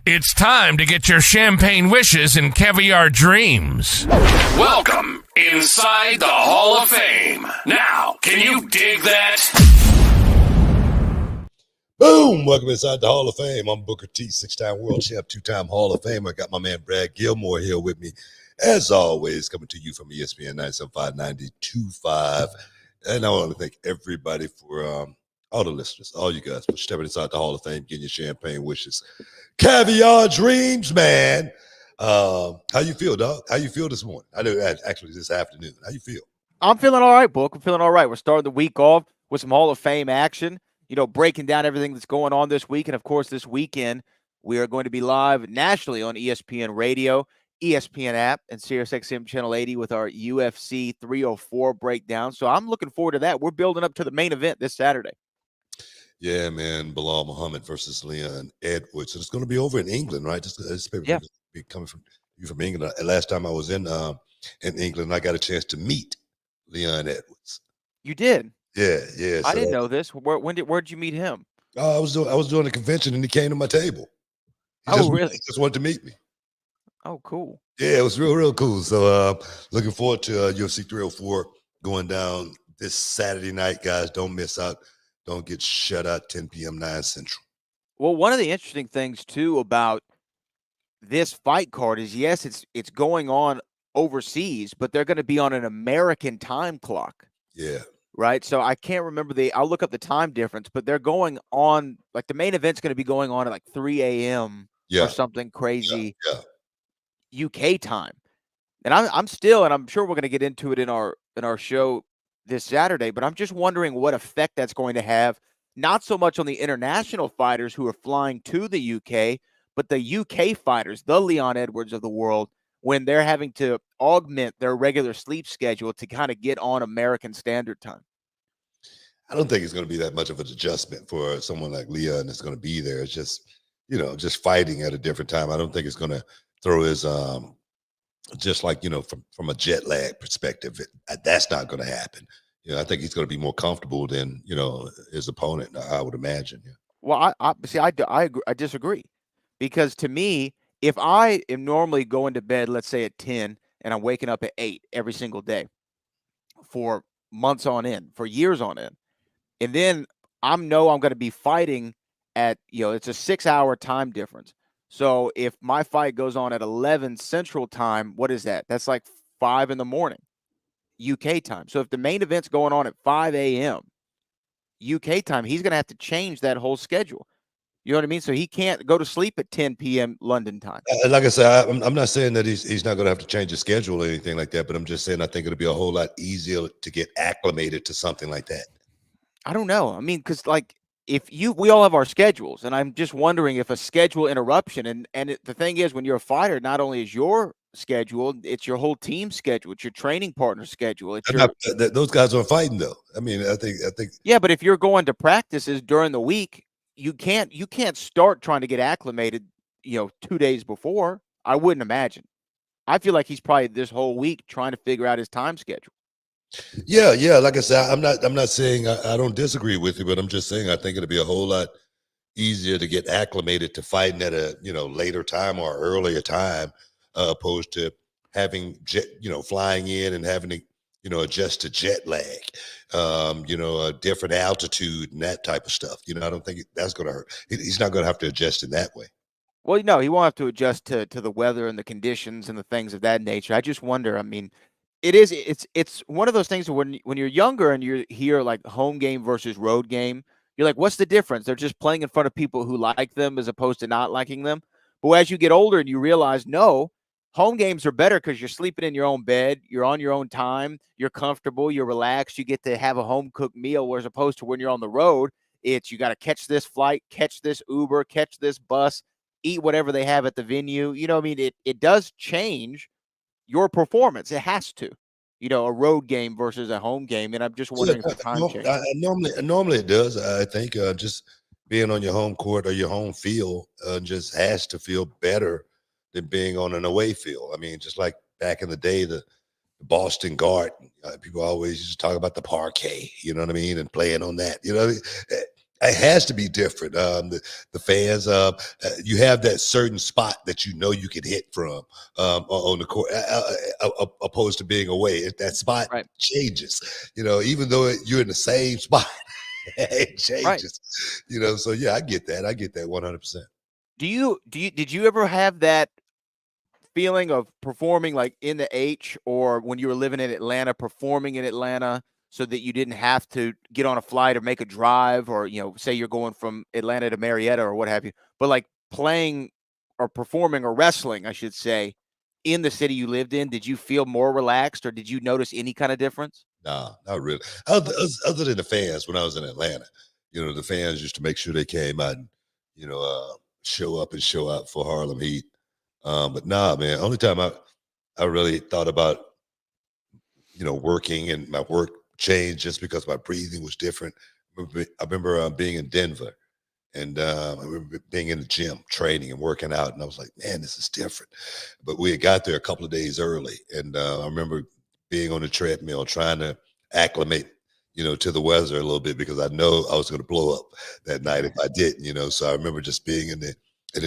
It's time to get your champagne wishes and caviar dreams. Welcome inside the Hall of Fame. Now, can you dig that? Boom! Welcome inside the Hall of Fame. I'm Booker T, 6-time world champ, 2-time Hall of Famer. I got my man Brad Gilmore here with me, as always, coming to you from ESPN 975-925. And I want to thank everybody for all the listeners, all you guys, for stepping inside the Hall of Fame, getting your champagne wishes, caviar dreams, man. How you feel, dog? How you feel this morning? I know, actually, this afternoon. How you feel? I'm feeling all right, Book. I'm feeling all right. We're starting the week off with some Hall of Fame action, breaking down everything that's going on this week. And, of course, this weekend, we are going to be live nationally on ESPN Radio, ESPN app, and SiriusXM Channel 80 with our UFC 304 breakdown. So I'm looking forward to that. We're building up to the main event this Saturday. Yeah, man. Bilal Muhammad versus Leon Edwards. And it's going to be over in England, right? This paper Yeah. be coming from England. Last time I was in England, I got a chance to meet Leon Edwards. You did? Yeah. I didn't know this. Where'd you meet him? I was doing a convention and he came to my table. Really? He just wanted to meet me. Oh, cool. Yeah, it was real cool. So looking forward to UFC 304 going down this Saturday night, guys. Don't miss out. Don't get shut out 10 p.m. 9 Central. Well, one of the interesting things, too, about this fight card is, yes, it's going on overseas, but they're going to be on an American time clock. Yeah. Right? So I can't remember I'll look up the time difference, but they're going on, like the main event's going to be going on at like 3 a.m. or something crazy UK time. And I'm still, and I'm sure we're going to get into it in our show this Saturday, but I'm just wondering what effect that's going to have, not so much on the international fighters who are flying to the UK, but the UK fighters, the Leon Edwards of the world, when they're having to augment their regular sleep schedule to kind of get on American Standard Time. I don't think it's going to be that much of an adjustment for someone like Leon that's going to be there. It's just, just fighting at a different time. I don't think it's going to throw his, just like, from a jet lag perspective, that's not going to happen. I think he's going to be more comfortable than, his opponent, I would imagine. Yeah. Well, I disagree, because to me, if I am normally going to bed, let's say at 10, and I'm waking up at 8 every single day for months on end, for years on end, and then I'm going to be fighting at, it's a 6-hour time difference. So if my fight goes on at 11 Central Time, what is that? That's like 5 in the morning UK time. So if the main event's going on at 5 a.m. UK time, he's going to have to change that whole schedule. You know what I mean? So he can't go to sleep at 10 p.m. London time. Like I said, I'm not saying that he's not going to have to change his schedule or anything like that, but I'm just saying I think it'll be a whole lot easier to get acclimated to something like that. I don't know. I mean, because we all have our schedules, and I'm just wondering if a schedule interruption, and the thing is, when you're a fighter, not only is your schedule, it's your whole team schedule, it's your training partner schedule. Those guys aren't fighting though. I mean, I think. Yeah, but if you're going to practices during the week, you can't start trying to get acclimated, 2 days before. I wouldn't imagine. I feel like he's probably this whole week trying to figure out his time schedule. Yeah. Like I said, I'm not saying I don't disagree with you, but I'm just saying I think it'd be a whole lot easier to get acclimated to fighting at a later time or earlier time, opposed to having flying in and having to adjust to jet lag, a different altitude and that type of stuff. I don't think that's going to hurt. He's not going to have to adjust in that way. Well, no, he won't have to adjust to the weather and the conditions and the things of that nature. I just wonder. I mean, it's one of those things where when you're younger and you hear like home game versus road game, you're like, what's the difference? They're just playing in front of people who like them as opposed to not liking them. But as you get older and you realize, no, home games are better because you're sleeping in your own bed, you're on your own time, you're comfortable, you're relaxed, you get to have a home cooked meal, whereas opposed to when you're on the road, it's you got to catch this flight, catch this Uber, catch this bus, eat whatever they have at the venue. I mean, it does change your performance. It has to, a road game versus a home game. And I'm just Yeah, wondering if the time change. normally it does. I think just being on your home court or your home field just has to feel better than being on an away field. I mean, just like back in the day, the Boston Garden, people always used to talk about the parquet, you know what I mean, and playing on that. It has to be different. The fans, you have that certain spot that you can hit from on the court, opposed to being away. If that spot Right. changes, even though you're in the same spot, it Right. changes. So yeah, I get that. I get that 100%. Did you ever have that feeling of performing like in the H, or when you were living in Atlanta, performing in Atlanta so that you didn't have to get on a flight or make a drive, or, say you're going from Atlanta to Marietta or what have you, but like playing or performing or wrestling, I should say, in the city you lived in? Did you feel more relaxed or did you notice any kind of difference? Nah, not really. Other than the fans, when I was in Atlanta, the fans used to make sure they came out and, show up and show out for Harlem Heat. But nah, man, only time I really thought about, working and my work changed just because my breathing was different. I remember being in Denver, and I remember being in the gym, training and working out, and I was like, man, this is different. But we had got there a couple of days early, and I remember being on the treadmill trying to acclimate, to the weather a little bit because I know I was going to blow up that night if I didn't, So I remember just being in the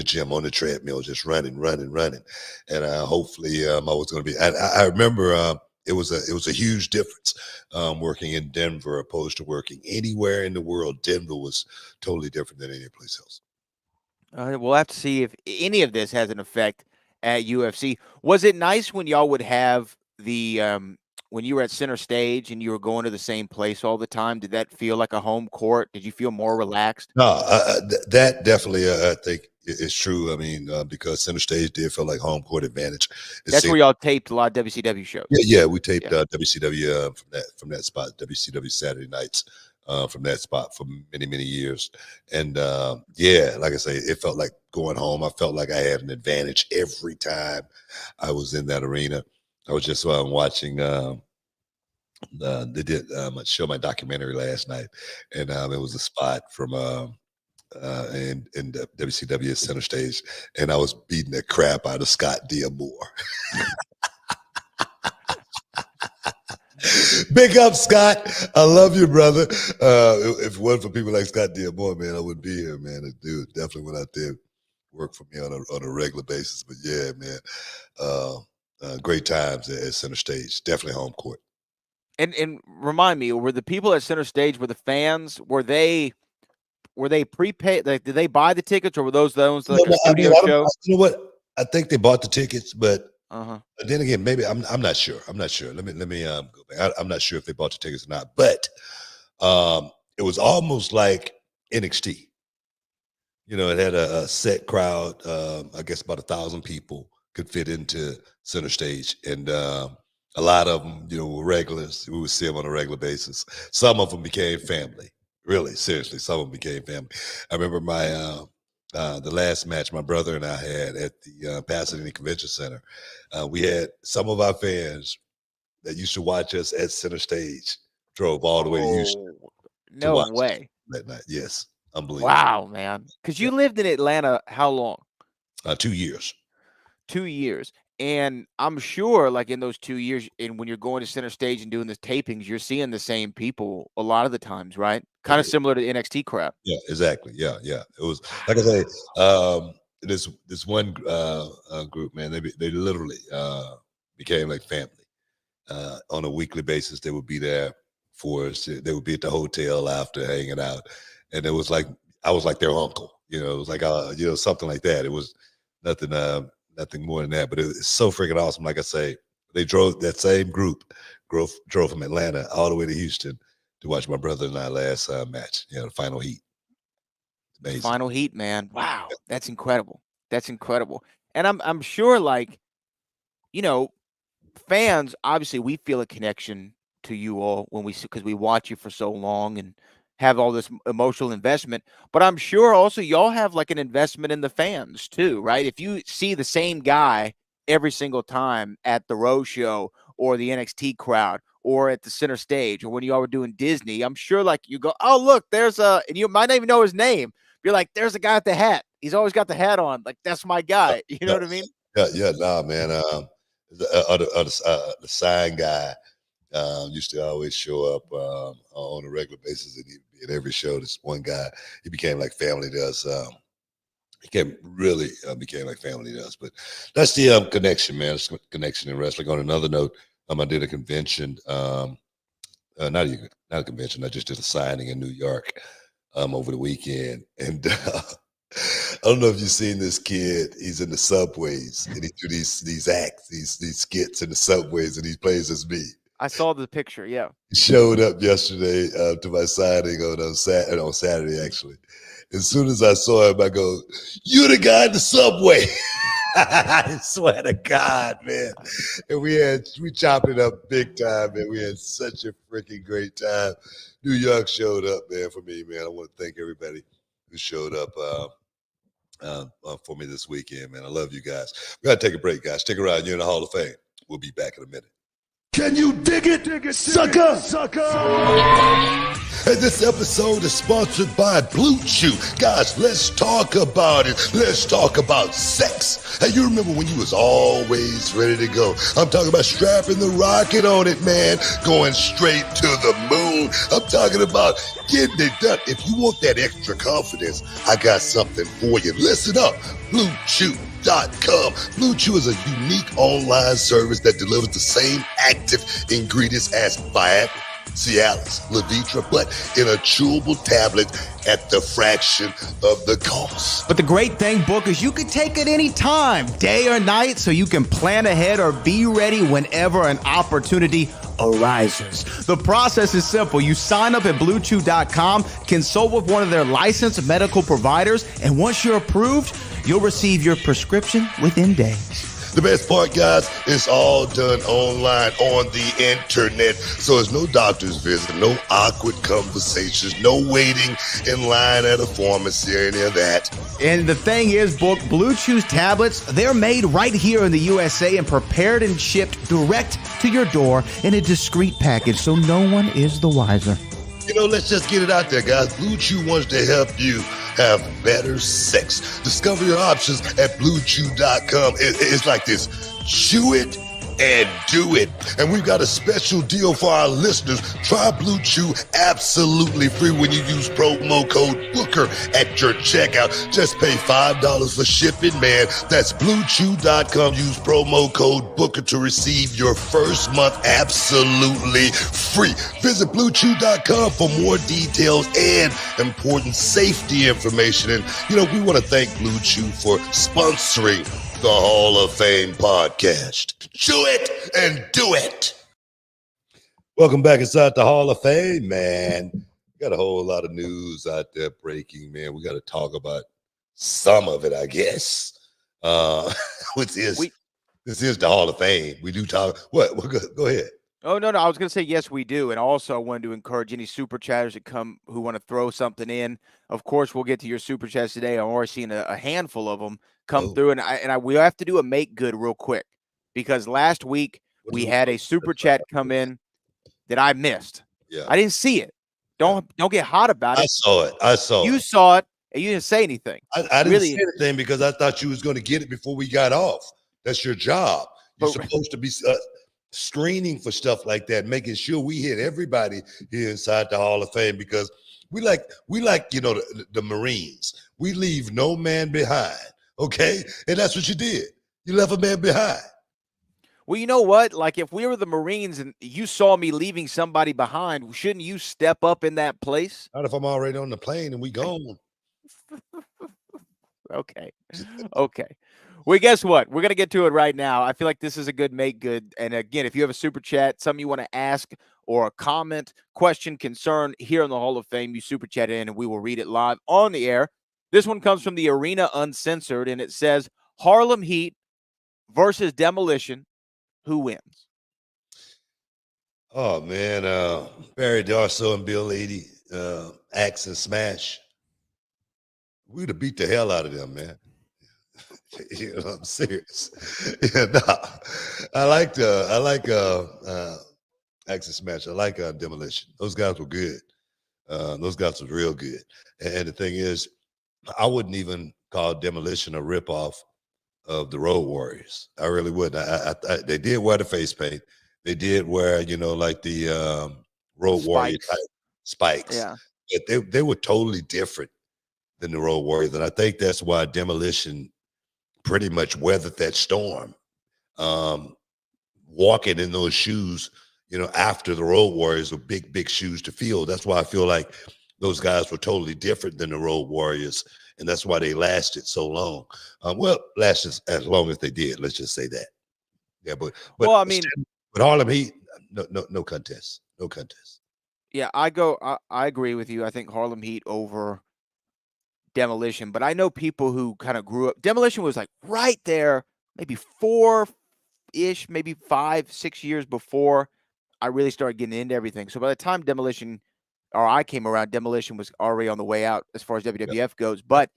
gym on the treadmill, just running, and hopefully I was going to be. I remember it was a huge difference working in Denver opposed to working anywhere in the world. Denver was totally different than any place else. We'll have to see if any of this has an effect at UFC. Was it nice when y'all would have when you were at center stage and you were going to the same place all the time? Did that feel like a home court? Did you feel more relaxed? No, that definitely I think is true. I mean, because center stage did feel like home court advantage. It That's seemed, where y'all taped a lot of WCW shows. yeah, we taped Yeah. WCW from that spot, WCW Saturday nights. From that spot for many years, and yeah, like I say, it felt like going home. I felt like I had an advantage every time I was in that arena. I was just watching. They did show my documentary last night, and it was a spot from in the WCW Center Stage, and I was beating the crap out of Scott D'Amore. Big up, Scott. I love you, brother. If it wasn't for people like Scott D'Amore, man, I wouldn't be here, man. The dude definitely went out there, work for me on a regular basis. But yeah, man, great times at center stage. Definitely home court. And remind me, were the people at center stage, were the fans, were they prepaid? Like, did they buy the tickets, or were those like a studio show? You know what? I think they bought the tickets, but Uh-huh. then again, maybe I'm not sure. I'm not sure. Let me go back. I'm not sure if they bought the tickets or not. But it was almost like NXT. It had a set crowd. I guess about 1,000 people could fit into center stage, and a lot of them, were regulars. We would see them on a regular basis. Some of them became family. Really, seriously, some of them became family. I remember the last match my brother and I had at the Pasadena Convention Center. We had some of our fans that used to watch us at center stage drove all the way to Houston to No watch us way. that night. Yes, unbelievable. Wow, man. Because you lived in Atlanta how long? 2 years. 2 years. And I'm sure, like, in those 2 years, and when you're going to center stage and doing the tapings, you're seeing the same people a lot of the times, right? Kind of similar to the NXT crowd. Yeah, exactly. Yeah. It was like I say, this one group, man. They literally became like family. On a weekly basis, they would be there for us. They would be at the hotel after hanging out, and it was like I was like their uncle. You know, it was like something like that. It was nothing more than that. But it was so freaking awesome. Like I say, they drove that same group, drove from Atlanta all the way to Houston to watch my brother and I last match. The final heat. Amazing. Final heat, man. Wow, that's incredible. That's incredible. And I'm sure, like, fans, obviously we feel a connection to you all when because we watch you for so long and have all this emotional investment. But I'm sure also y'all have like an investment in the fans too, right? If you see the same guy every single time at the Row Show or the NXT crowd or at the center stage or when y'all were doing Disney, I'm sure like you go, oh, look, and you might not even know his name. You're like, there's a guy with the hat. He's always got the hat on. Like, that's my guy. You know what I mean? Yeah, nah, man. The sign guy used to always show up on a regular basis in every show. This one guy, he became like family to us. He became like family to us. But that's the connection, man. It's connection in wrestling. On another note, I did a convention. Not a convention. I just did a signing in New York over the weekend, and I don't know if you've seen this kid. He's in the subways and he do these acts, these skits in the subways, and he plays as me. I saw the picture. Yeah, he showed up yesterday to my signing on Saturday actually. As soon as I saw him, I go, "You're the guy in the subway." I swear to God, man. And we chopped it up big time, man. We had such a freaking great time. New York showed up, man, for me, man. I want to thank everybody who showed up for me this weekend, man. I love you guys. We got to take a break, guys. Stick around. You're in the Hall of Fame. We'll be back in a minute. Can you dig it, sucker? And this episode is sponsored by Blue Chew. Guys, let's talk about it. Let's talk about sex. Hey, you remember when you was always ready to go? I'm talking about strapping the rocket on it, man. Going straight to the moon. I'm talking about getting it done. If you want that extra confidence, I got something for you. Listen up. Blue Chew.com. Blue Chew is a unique online service that delivers the same active ingredients as Viagra, Cialis, Levitra, but in a chewable tablet at the fraction of the cost. But the great thing, Book, is you can take it any time, day or night, so you can plan ahead or be ready whenever an opportunity arises. The process is simple. You sign up at BlueChew.com, consult with one of their licensed medical providers, and once you're approved, you'll receive your prescription within days. The best part, guys, it's all done online on the internet. So there's no doctor's visit, no awkward conversations, no waiting in line at a pharmacy or any of that. And the thing is, Book, Blue Chew's tablets, they're made right here in the USA and prepared and shipped direct to your door in a discreet package, so no one is the wiser. Let's just get it out there, guys. Blue Chew wants to help you have better sex. Discover your options at BlueChew.com. It's like this. Chew it and do it. And we've got a special deal for our listeners. Try Blue Chew absolutely free when you use promo code Booker at your checkout. Just pay $5 for shipping, man. That's BlueChew.com. Use promo code Booker to receive your first month absolutely free. Visit BlueChew.com for more details and important safety information. And, we want to thank Blue Chew for sponsoring the Hall of Fame podcast. Chew it and do it. Welcome back inside the Hall of Fame, man. We got a whole lot of news out there breaking, man. We got to talk about some of it, I guess. This is the Hall of Fame. We do talk. What? Go ahead. Oh, no. I was going to say, yes, we do. And also I wanted to encourage any super chatters that come who want to throw something in. Of course, we'll get to your super chats today. I'm already seeing a handful of them come through. And we have to do a make good real quick because last week we had a super chat come in that I missed. Yeah. I didn't see it. Don't get hot about it. I saw it. You saw it and you didn't say anything. I didn't say anything because I thought you was going to get it before we got off. That's your job. You're But supposed to be screening for stuff like that, making sure we hit everybody here inside the Hall of Fame, because we like the Marines. We leave no man behind. Okay, and that's what you did. You left a man behind. well, you know what? Like, if we were the Marines and you saw me leaving somebody behind, shouldn't you step up in that place? Not if I'm already on the plane and we gone. Okay. Okay. Well, guess what? We're going to get to it right now. I feel like this is a good make good. And again, if you have a super chat, something you want to ask or a comment, question, concern here in the Hall of Fame, you super chat in and we will read it live on the air. This one comes from the Arena Uncensored, and it says Harlem Heat versus Demolition. Who wins? Oh man, Barry Darsow and Bill Eadie, Axe and Smash. We'd have beat the hell out of them, man. You know, I'm serious. Yeah, no, I like Axe and Smash. I like Demolition. Those guys were good. Those guys were real good. And the thing is, I wouldn't even call Demolition a ripoff of the Road Warriors. I really wouldn't. They did wear the face paint. They did wear, like the Road Warrior type spikes. Yeah. But they were totally different than the Road Warriors. And I think that's why Demolition pretty much weathered that storm. Walking in those shoes, after the Road Warriors were big, big shoes to fill. That's why I feel like those guys were totally different than the Road Warriors. And that's why they lasted so long. Lasted as long as they did. Let's just say that. Yeah, but well, I mean, but Harlem Heat, no contest, no contest. Yeah, I agree with you. I think Harlem Heat over Demolition, but I know people who kind of grew up. Demolition was like right there, maybe 4-ish, maybe 5-6 years before I really started getting into everything. So by the time Demolition or I came around, Demolition was already on the way out as far as WWF goes. But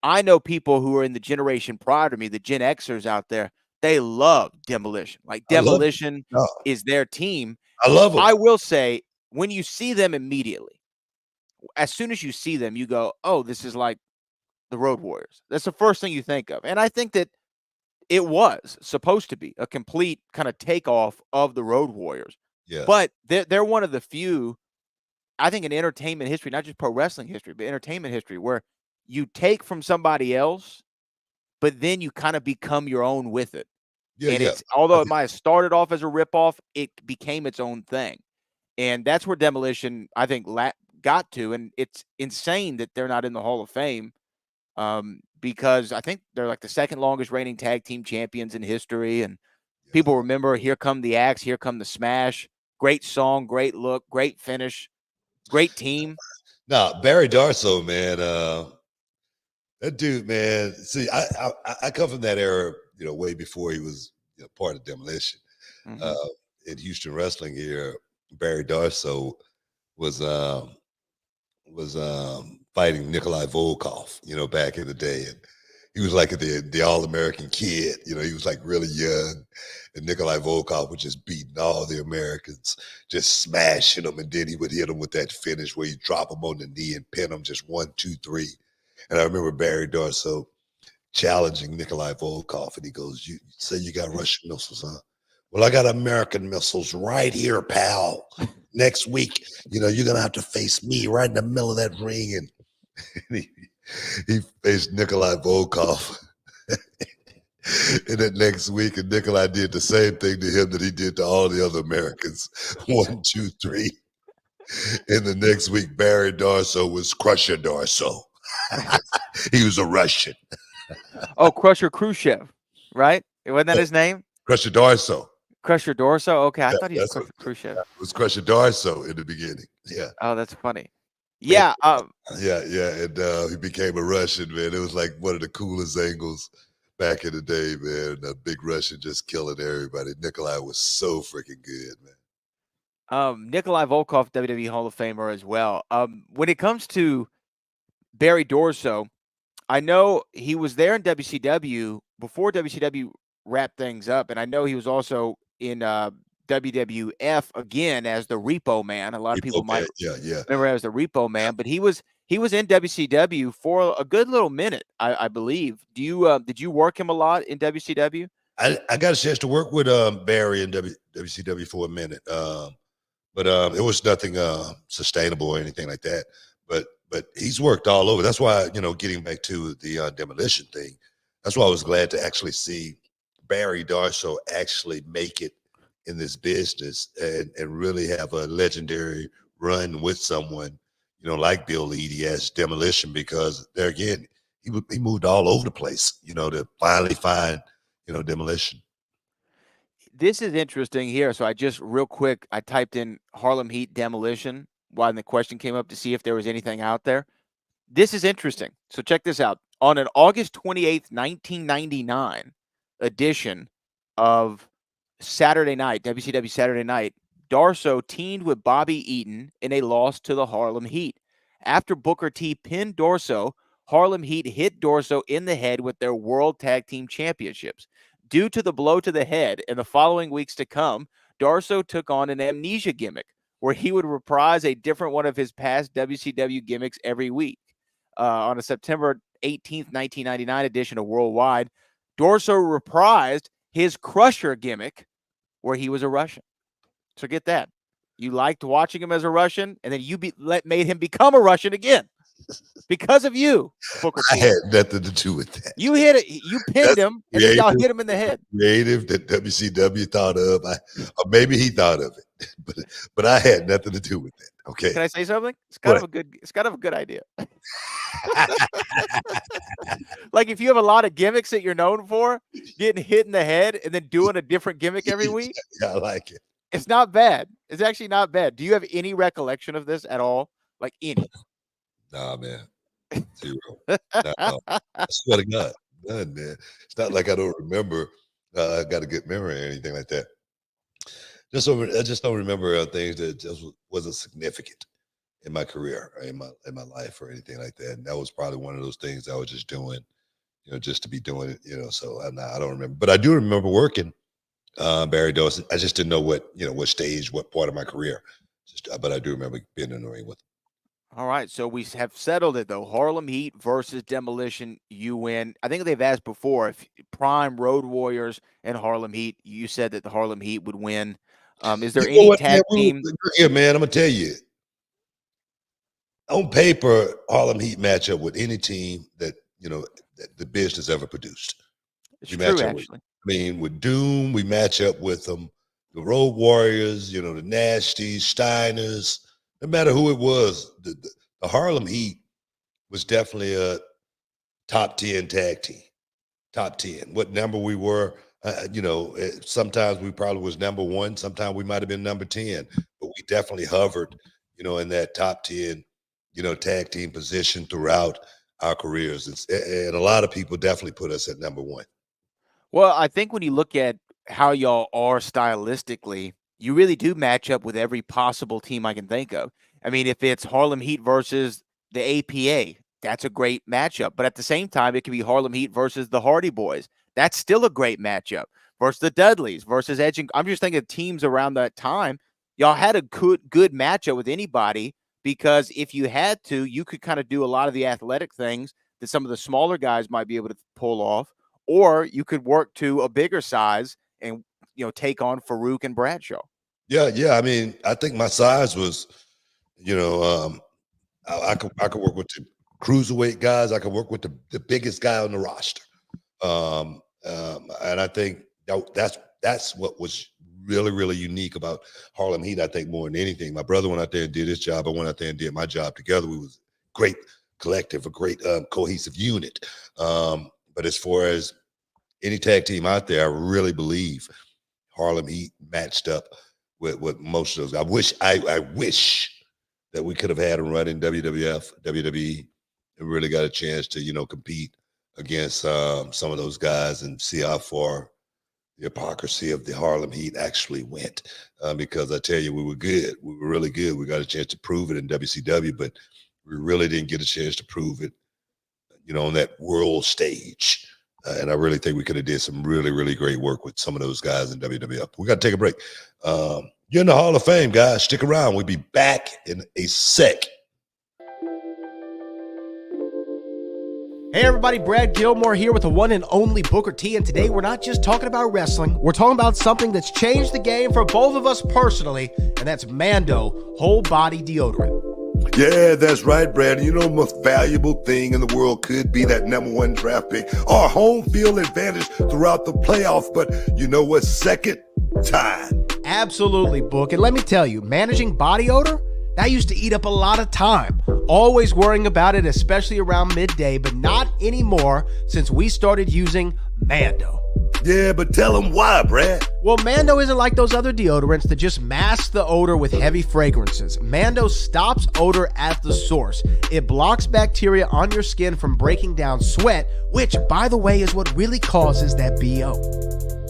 I know people who are in the generation prior to me, the Gen Xers out there, they love Demolition. Like Demolition is their team. I love them. I will say, when you see them immediately, as soon as you see them, you go, oh, this is like the Road Warriors. That's the first thing you think of. And I think that it was supposed to be a complete kind of takeoff of the Road Warriors. Yeah. But they're one of the few, I think, in entertainment history, not just pro wrestling history, but entertainment history, where you take from somebody else, but then you kind of become your own with it. Yeah, and it's, although it might have started off as a ripoff, it became its own thing. And that's where Demolition, I think, got to. And it's insane that they're not in the Hall of Fame, because I think they're like the second longest reigning tag team champions in history. And people remember, here come the Axe, here come the Smash. Great song, great look, great finish, great team. No, Barry Darsow, man, that dude, man. See, I come from that era, way before he was part of Demolition. In Houston wrestling here, Barry Darsow was fighting Nikolai Volkov, back in the day, and he was like the All-American kid. He was like really young, and Nikolai Volkov was just beating all the Americans, just smashing them, and then he would hit them with that finish where he drop them on the knee and pin them just 1, 2, 3. And I remember Barry Darsow challenging Nikolai Volkov, and he goes, "You say you got Russian missiles, huh? Well, I got American missiles right here, pal. Next week, you're gonna have to face me right in the middle of that ring." And he faced Nikolai Volkov. And that next week, and Nikolai did the same thing to him that he did to all the other Americans. 1, 2, 3. And the next week, Barry Darsow was Crusher Darsow. He was a Russian. Oh, Crusher Khrushchev, right? Wasn't that his name? Crusher Darsow. Crusher Darsow? Okay, I thought he was Crusher Khrushchev. It was Crusher Darsow in the beginning. Yeah. Oh, that's funny. Yeah. Yeah. And he became a Russian, man. It was like one of the coolest angles back in the day, man. A big Russian just killing everybody. Nikolai was so freaking good, man. Nikolai Volkov, WWE Hall of Famer as well. When it comes to Barry Darsow, I know he was there in WCW before WCW wrapped things up, and I know he was also in WWF again as the Repo Man. A lot of people might remember him as the Repo Man, but he was in WCW for a good little minute, I believe. Did you work him a lot in WCW? I got a chance to work with Barry in WCW for a minute, but it was nothing sustainable or anything like that. But he's worked all over. That's why, getting back to the demolition thing, that's why I was glad to actually see Barry Darsow actually make it in this business and really have a legendary run with someone, like Bill Eadie as Demolition, because there again, he moved all over the place, to finally find, Demolition. This is interesting here. So I just real quick, I typed in Harlem Heat Demolition while the question came up to see if there was anything out there. This is interesting. So check this out. On an August 28th, 1999 edition of Saturday Night, WCW Saturday Night, Darsow teamed with Bobby Eaton in a loss to the Harlem Heat. After Booker T pinned Darsow, Harlem Heat hit Darsow in the head with their World Tag Team Championships. Due to the blow to the head in the following weeks to come, Darsow took on an amnesia gimmick where he would reprise a different one of his past WCW gimmicks every week. On a September 18th, 1999 edition of Worldwide, Darsow reprised his Crusher gimmick where he was a Russian. So get that. You liked watching him as a Russian, and then you made him become a Russian again because of you, Booker T. I had nothing to do with that. You hit it. You pinned him, and then y'all hit him in the head. Creative that WCW thought of, or maybe he thought of it, but I had nothing to do with it. Okay. Can I say something? It's kind of a good idea. Like if you have a lot of gimmicks that you're known for, getting hit in the head and then doing a different gimmick every week. Yeah, I like it. It's not bad. It's actually not bad. Do you have any recollection of this at all? Like any? Nah, man. Zero. No. I swear to God. None, man. It's not like I don't remember. I got a good memory or anything like that. I just don't remember things that just wasn't significant in my career, or in my life, or anything like that. And that was probably one of those things I was just doing, just to be doing it, So I don't remember, but I do remember working Barry Dawson. I just didn't know what stage, what part of my career. But I do remember being in the ring with him. All right, so we have settled it though. Harlem Heat versus Demolition. You win. I think they've asked before if Prime, Road Warriors, and Harlem Heat. You said that the Harlem Heat would win. Is there any tag team? Here, man, I'm gonna tell you. On paper, Harlem Heat match up with any team that that the business ever produced. It's true, actually. With Doom, we match up with them. The Road Warriors, the Nasties, Steiners. No matter who it was, the Harlem Heat was definitely a top 10 tag team. Top 10. What number we were, sometimes we probably was number 1. Sometimes we might have been number 10. But we definitely hovered, in that top 10, tag team position throughout our careers. And a lot of people definitely put us at number 1. Well, I think when you look at how y'all are stylistically, you really do match up with every possible team I can think of. I mean, if it's Harlem Heat versus the APA, that's a great matchup. But at the same time, it could be Harlem Heat versus the Hardy Boys. That's still a great matchup. Versus the Dudleys, versus Edge. I'm just thinking of teams around that time. Y'all had a good matchup with anybody, because if you had to, you could kind of do a lot of the athletic things that some of the smaller guys might be able to pull off, or you could work to a bigger size and take on Farouk and Bradshaw. Yeah. I mean, I think my size was, I could work with the cruiserweight guys. I could work with the biggest guy on the roster. And I think that's what was really, really unique about Harlem Heat. I think more than anything, my brother went out there and did his job. I went out there and did my job together. We was a great collective, a great cohesive unit. But as far as any tag team out there, I really believe Harlem Heat matched up with most of those. I wish that we could have had a run in WWF, WWE, and really got a chance to, compete against some of those guys and see how far the hypocrisy of the Harlem Heat actually went. Because I tell you, we were good. We were really good. We got a chance to prove it in WCW, but we really didn't get a chance to prove it, on that world stage. And I really think we could have did some really, really great work with some of those guys in WWF. We got to take a break. You're in the Hall of Fame, guys. Stick around. We'll be back in a sec. Hey everybody, Brad Gilmore here with the one and only Booker T, and today we're not just talking about wrestling, we're talking about something that's changed the game for both of us personally, and that's Mando whole body deodorant. Yeah, that's right, Brad. You know, the most valuable thing in the world could be that #1 draft pick or home field advantage throughout the playoffs. But you know what's second? Time. Absolutely, Book. And let me tell you, managing body odor, that used to eat up a lot of time. Always worrying about it, especially around midday, but not anymore since we started using Mando. Yeah, but tell them why, Brad. Well, Mando isn't like those other deodorants that just mask the odor with heavy fragrances. Mando stops odor at the source. It blocks bacteria on your skin from breaking down sweat, which, by the way, is what really causes that BO.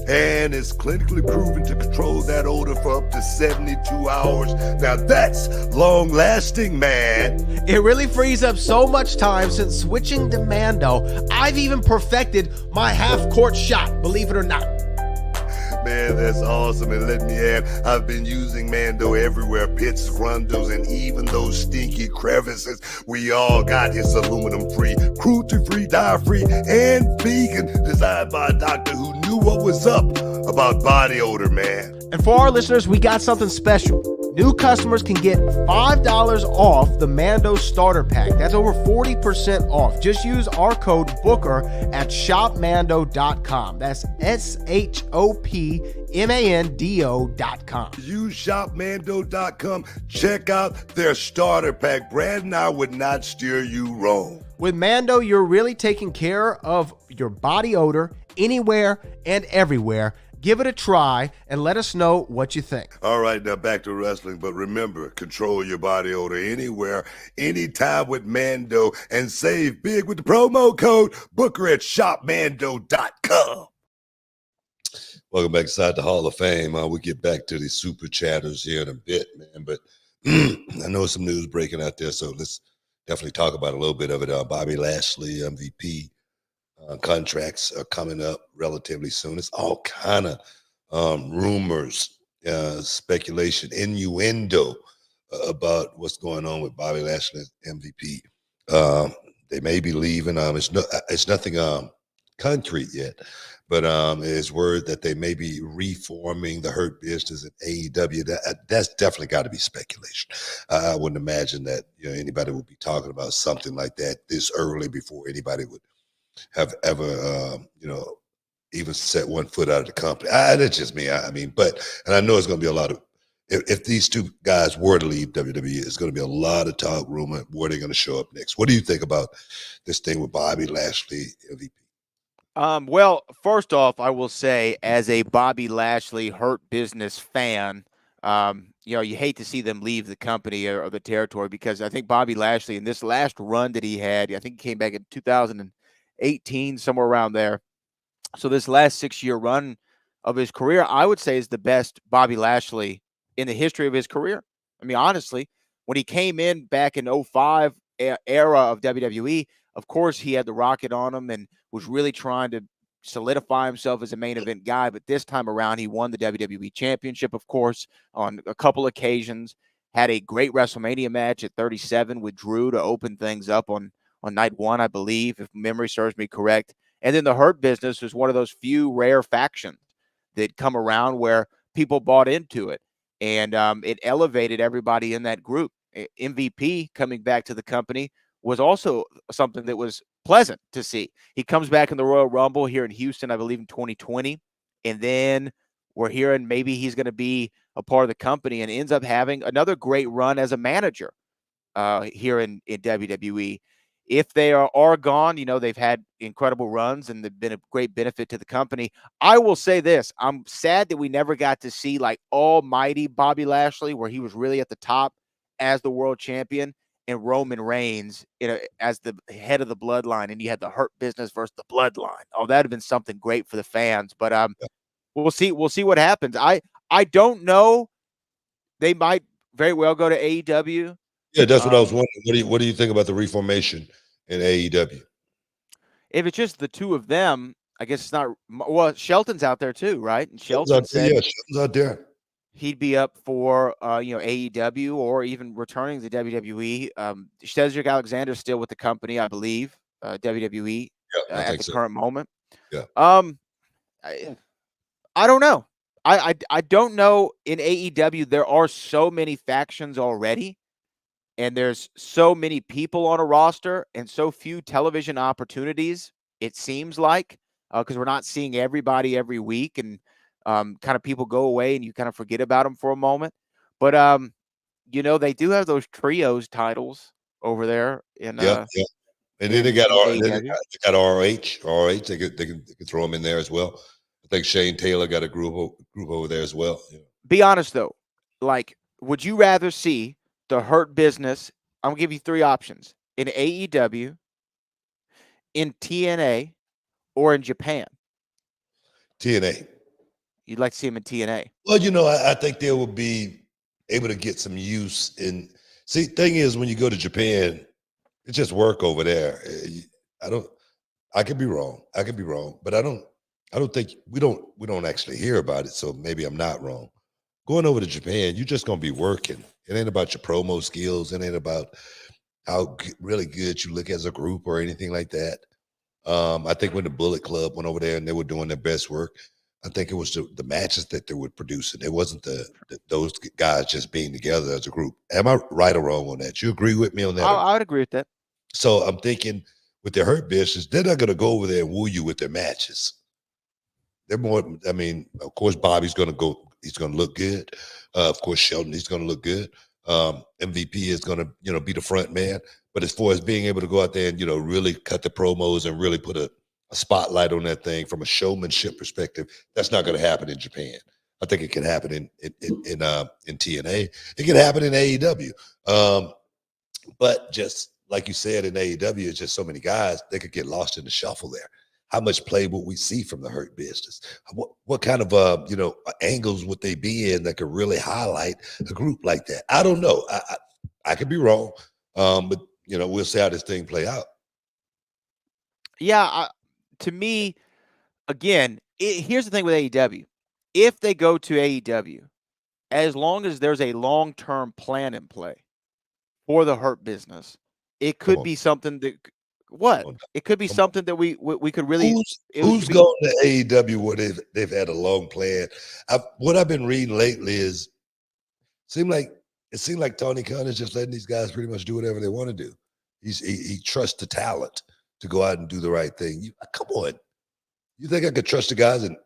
And it's clinically proven to control that odor for up to 72 hours. Now that's long-lasting, man. It really frees up so much time since switching to Mando. I've even perfected my half-court shot, believe it or not. Man, that's awesome. And let me add, I've been using Mando everywhere. Pits, grundles, and even those stinky crevices. We all got. It's aluminum-free, cruelty-free, dye-free, and vegan. Designed by a doctor who knew what was up about body odor, man. And for our listeners, we got something special. New customers can get $5 off the Mando starter pack. That's over 40% off. Just use our code BOOKER at shopmando.com. That's shopmando.com. Use shopmando.com. Check out their starter pack. Brad and I would not steer you wrong. With Mando, you're really taking care of your body odor anywhere and everywhere. Give it a try and let us know what you think. All right, now back to wrestling. But remember, control your body odor anywhere, anytime with Mando, and save big with the promo code Booker at shopmando.com. Welcome back inside the Hall of Fame. We'll get back to the super chatters here in a bit, man. But I know some news breaking out there, so let's definitely talk about a little bit of it. Bobby Lashley, MVP. Contracts are coming up relatively soon. It's all kind of rumors, speculation, innuendo about what's going on with Bobby Lashley, MVP. They may be leaving. It's nothing concrete yet, but it's word that they may be reforming the Hurt Business at AEW. That's definitely got to be speculation. I wouldn't imagine that anybody would be talking about something like that this early before anybody would have ever, even set one foot out of the company. That's just me. And I know it's going to be a lot of, if these two guys were to leave WWE, it's going to be a lot of talk, rumor, where they're going to show up next. What do you think about this thing with Bobby Lashley, MVP? Well, first off, I will say, as a Bobby Lashley Hurt Business fan, you hate to see them leave the company or the territory, because I think Bobby Lashley, in this last run that he had, I think he came back in 2018, somewhere around there. So this last 6-year run of his career, I would say, is the best Bobby Lashley in the history of his career. I mean, honestly, when he came in back in 05 era of WWE, of course, he had the rocket on him and was really trying to solidify himself as a main event guy. But this time around, he won the WWE Championship, of course, on a couple occasions, had a great WrestleMania match at 37 with Drew to open things up on night one, I believe, if memory serves me correct. And then the Hurt Business was one of those few rare factions that come around where people bought into it. And it elevated everybody in that group. MVP coming back to the company was also something that was pleasant to see. He comes back in the Royal Rumble here in Houston, I believe, in 2020. And then we're hearing maybe he's going to be a part of the company and ends up having another great run as a manager here in WWE. If they are gone, they've had incredible runs and they've been a great benefit to the company. I will say this. I'm sad that we never got to see like almighty Bobby Lashley, where he was really at the top as the world champion, and Roman Reigns, as the head of the bloodline, and you had the Hurt Business versus the bloodline. Oh, that'd have been something great for the fans. But we'll see. We'll see what happens. I don't know. They might very well go to AEW. Yeah, that's what I was wondering. What do you think about the reformation in AEW? If it's just the two of them, I guess it's not. Well, Shelton's out there too, right? And Shelton said, Shelton's out there. He'd be up for AEW or even returning to WWE. Cedric Alexander's still with the company, I believe. WWE Yeah, I at think the so. current moment. Yeah. I don't know. I don't know. In AEW, there are so many factions already, and there's so many people on a roster, and so few television opportunities. It seems like because we're not seeing everybody every week, and kind of people go away, and you kind of forget about them for a moment. But they do have those trios titles over there in Yeah, yeah. And then they got AEW. they got ROH. ROH. They can throw them in there as well. I think Shane Taylor got a group over there as well. Yeah. Be honest though, like, would you rather see the Hurt Business? I'm gonna give you three options: in AEW, in TNA, or in Japan. TNA. You'd like to see him in TNA. Well, I think they will be able to get some use in. See, thing is, when you go to Japan, it's just work over there. I don't. I could be wrong. I could be wrong, but I don't. I don't think we don't actually hear about it. So maybe I'm not wrong. Going over to Japan, you're just gonna be working. It ain't about your promo skills. It ain't about how really good you look as a group or anything like that. I think when the Bullet Club went over there and they were doing their best work, I think it was the matches that they were producing. It wasn't those guys just being together as a group. Am I right or wrong on that? You agree with me on that? I would agree with that. So I'm thinking with their Hurt Business, they're not going to go over there and woo you with their matches. They're more. I mean, of course, Bobby's going to go. He's going to look good. Of course, Shelton. He's going to look good. MVP is going to be the front man. But as far as being able to go out there and really cut the promos and really put a spotlight on that thing from a showmanship perspective, that's not going to happen in Japan. I think it can happen in TNA. It can happen in AEW. But just like you said, in AEW, it's just so many guys, they could get lost in the shuffle there. How much play would we see from the Hurt Business? What kind of angles would they be in that could really highlight a group like that? I don't know. I could be wrong, but we'll see how this thing play out. Yeah, to me, again, here's the thing with AEW: if they go to AEW, as long as there's a long-term plan in play for the Hurt Business, it could be something that. What? It could be something that we could really. Who's going to AEW where they've had a long plan? What I've been reading lately is it seemed like Tony Khan is just letting these guys pretty much do whatever they want to do. He trusts the talent to go out and do the right thing. Come on. You think I could trust the guys in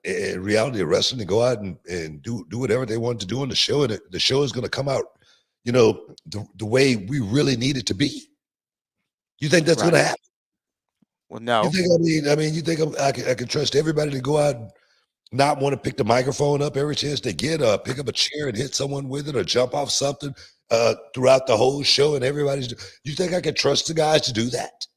reality of wrestling to go out and do whatever they want to do on the show, and the show is going to come out, the way we really need it to be? You think that's going to happen? Well, no. You think you think I can trust everybody to go out and not want to pick the microphone up every chance they get, pick up a chair and hit someone with it, or jump off something throughout the whole show, and you think I can trust the guys to do that?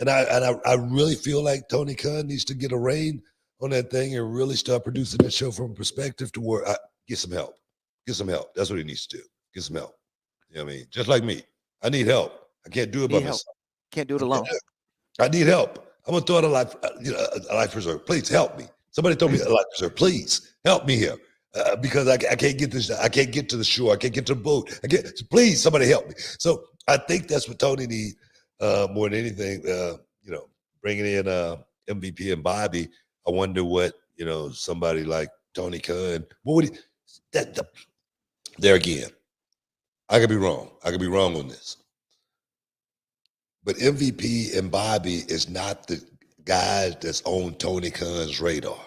And I really feel like Tony Khan needs to get a rein on that thing and really start producing that show from a perspective to where get some help. Get some help. That's what he needs to do. Get some help. You know what I mean? Just like me. I need help. I can't do it by myself. Can't do it alone. I need help. I'm gonna throw out a life preserver. Please help me. Somebody throw me a life preserver. Please help me here because I can't get this. I can't get to the shore. I can't get to the boat. Please, somebody help me. So I think that's what Tony needs more than anything. Bringing in MVP and Bobby. I wonder what somebody like Tony Khan. What would he? There again, I could be wrong. I could be wrong on this. But MVP and Bobby is not the guys that's on Tony Khan's radar.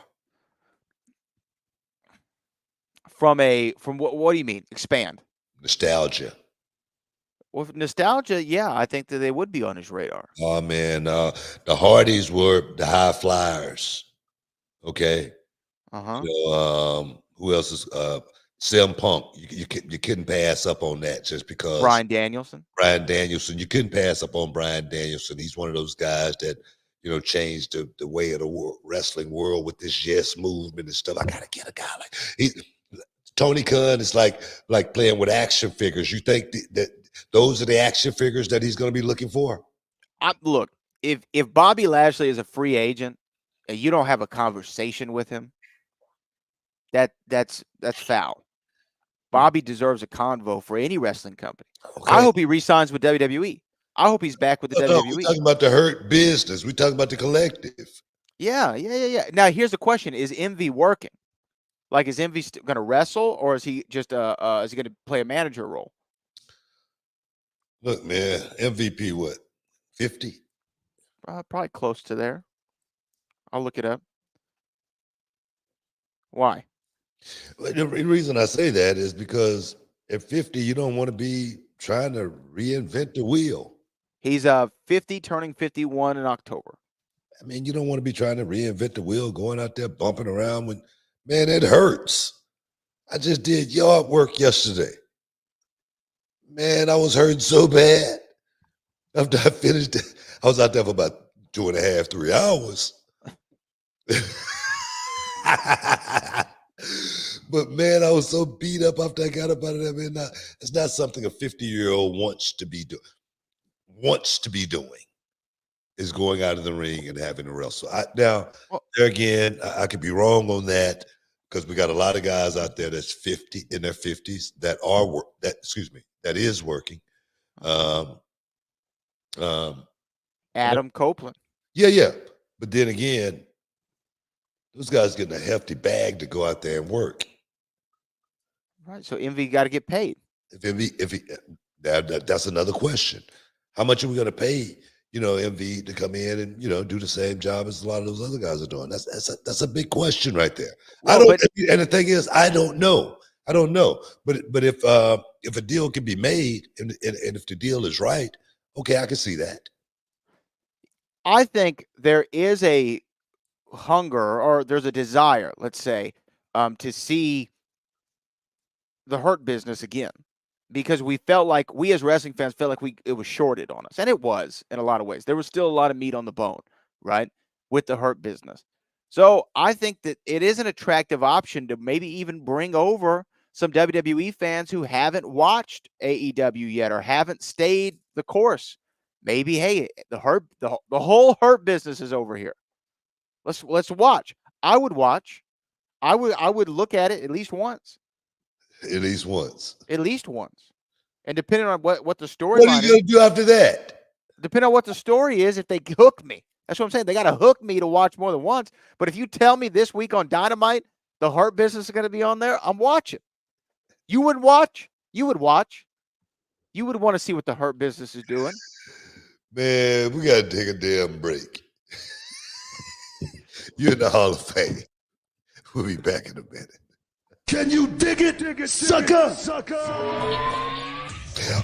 From what do you mean? Expand. Nostalgia. Well, nostalgia, yeah, I think that they would be on his radar. Oh man, the Hardys were the high flyers. Okay. So, who else is CM Punk? You couldn't pass up on that just because. Bryan Danielson. You couldn't pass up on Bryan Danielson. He's one of those guys that changed the way of the wrestling world with this yes movement and stuff. I gotta get a guy like Tony Khan is like playing with action figures. You think that those are the action figures that he's going to be looking for? Look, if Bobby Lashley is a free agent and you don't have a conversation with him, that's foul. Bobby deserves a convo for any wrestling company. Okay. I hope he re-signs with WWE. I hope he's back with the No, WWE. we're talking about the Hurt Business. We're talking about the collective. Yeah. Now here's the question: is Envy working? Like, is Envy going to wrestle, or is he just is he going to play a manager role? Look, man, MVP what? 50? Probably close to there. I'll look it up. Why? The reason I say that is because at 50, you don't want to be trying to reinvent the wheel. He's 50, turning 51 in October. I mean, you don't want to be trying to reinvent the wheel, going out there bumping around when, man, it hurts. I just did yard work yesterday. Man, I was hurting so bad. After I finished it, I was out there for about 2.5, 3 hours. But man, I was so beat up after I got up out of there. Man, it's not something a 50-year-old wants to be doing. Is going out of the ring and having to wrestle. There again, I could be wrong on that because we got a lot of guys out there that's 50 in their 50s that is working. Adam Copeland. Yeah. But then again, those guys getting a hefty bag to go out there and work. Right. So Envy got to get paid. That's another question. How much are we going to pay? MV to come in and do the same job as a lot of those other guys are doing. That's a big question right there. And the thing is, I don't know. But if a deal can be made and if the deal is right, okay, I can see that. I think there is a hunger, or there's a desire, let's say, to see the Hurt Business again. Because we felt like, we as wrestling fans felt like it was shorted on us. And it was in a lot of ways. There was still a lot of meat on the bone, right, with the Hurt Business. So I think that it is an attractive option to maybe even bring over some WWE fans who haven't watched AEW yet or haven't stayed the course. Maybe, hey, the whole Hurt Business is over here. Let's watch. I would watch. I would look at it at least once. At least once. And depending on what the story is. What are you going to do after that? Depending on what the story is, if they hook me. That's what I'm saying. They got to hook me to watch more than once. But if you tell me this week on Dynamite, the Hurt Business is going to be on there, I'm watching. You would watch? You would watch. You would want to see what the Hurt Business is doing. Man, we got to take a damn break. You're in the Hall of Fame. We'll be back in a minute. Can you dig it, sucker?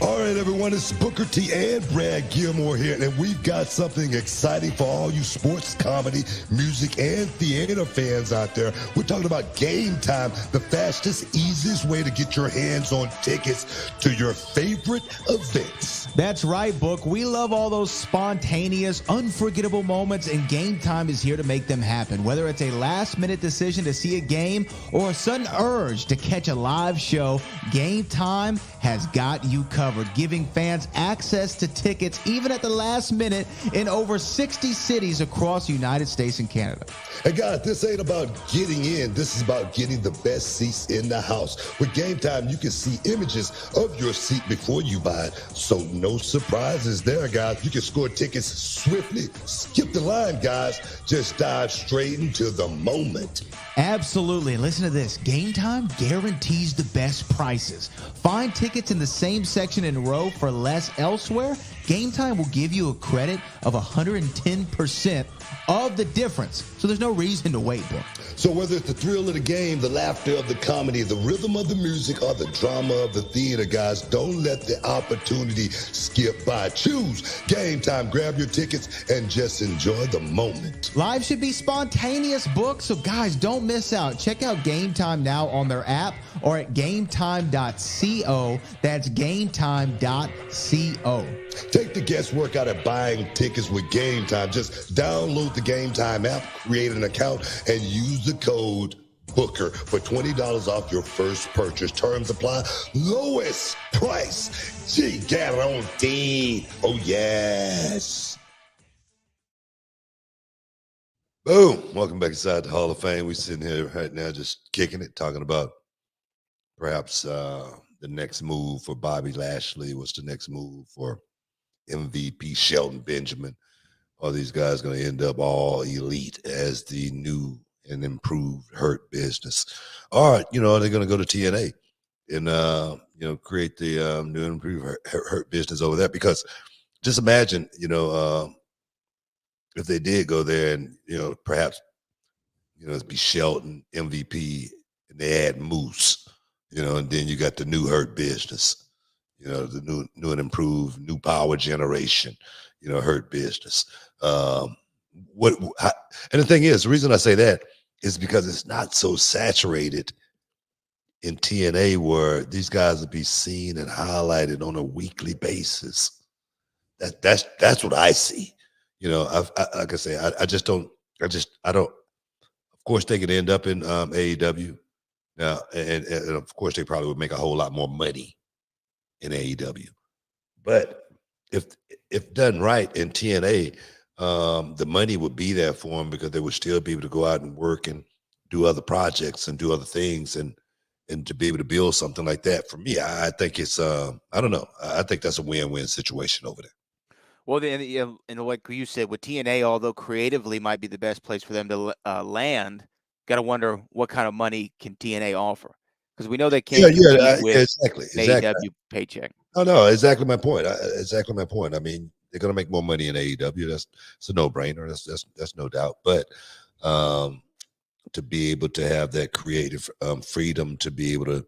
All right, everyone, it's Booker T and Brad Gilmore here, and we've got something exciting for all you sports, comedy, music, and theater fans out there. We're talking about Gametime, the fastest, easiest way to get your hands on tickets to your favorite events. That's right, Book. We love all those spontaneous, unforgettable moments, and Gametime is here to make them happen. Whether it's a last-minute decision to see a game or a sudden urge to catch a live show, Gametime has got you covered, giving fans access to tickets even at the last minute in over 60 cities across the United States and Canada. And guys, this ain't about getting in. This is about getting the best seats in the house. With Gametime, you can see images of your seat before you buy it. So no surprises there, guys. You can score tickets swiftly. Skip the line, guys. Just dive straight into the moment. Absolutely. And listen to this. Gametime guarantees the best prices. Find tickets in the same section and row for less elsewhere. Gametime will give you a credit of 110% of the difference. So there's no reason to wait, Book. So whether it's the thrill of the game, the laughter of the comedy, the rhythm of the music, or the drama of the theater, guys, don't let the opportunity skip by. Choose Gametime. Grab your tickets and just enjoy the moment. Live should be spontaneous, Book. So guys, don't miss out. Check out Gametime now on their app or at gametime.co. That's gametime.co. Take the guesswork out of buying tickets with Gametime. Just download the Gametime app, create an account, and use the code BOOKER for $20 off your first purchase. Terms apply. Lowest price. Guaranteed. Oh, yes. Boom. Welcome back inside the Hall of Fame. We're sitting here right now just kicking it, talking about perhaps the next move for Bobby Lashley. What's the next move for MVP Shelton Benjamin. All these guys going to end up all elite as the new and improved Hurt Business. Or, they're going to go to TNA and, create the new and improved Hurt Business over there. Because just imagine, if they did go there and, perhaps, it'd be Shelton, MVP, and they add Moose, and then you got the new Hurt Business, the new and improved, new power generation, Hurt Business. And the thing is, the reason I say that is because it's not so saturated in TNA where these guys would be seen and highlighted on a weekly basis. That's what I see. Like I say, I don't. Of course, they could end up in AEW now, and of course, they probably would make a whole lot more money in AEW. But if done right in TNA, the money would be there for them because they would still be able to go out and work and do other projects and do other things and to be able to build something like that. For me, I think it's I don't know. I think that's a win-win situation over there. Well, and like you said, with TNA, although creatively might be the best place for them to land, got to wonder what kind of money can TNA offer, because we know they can't compete with exactly. AEW paycheck. No, exactly my point. Exactly my point. I mean, they're going to make more money in AEW. That's a no-brainer. That's no doubt. But to be able to have that creative freedom to be able to,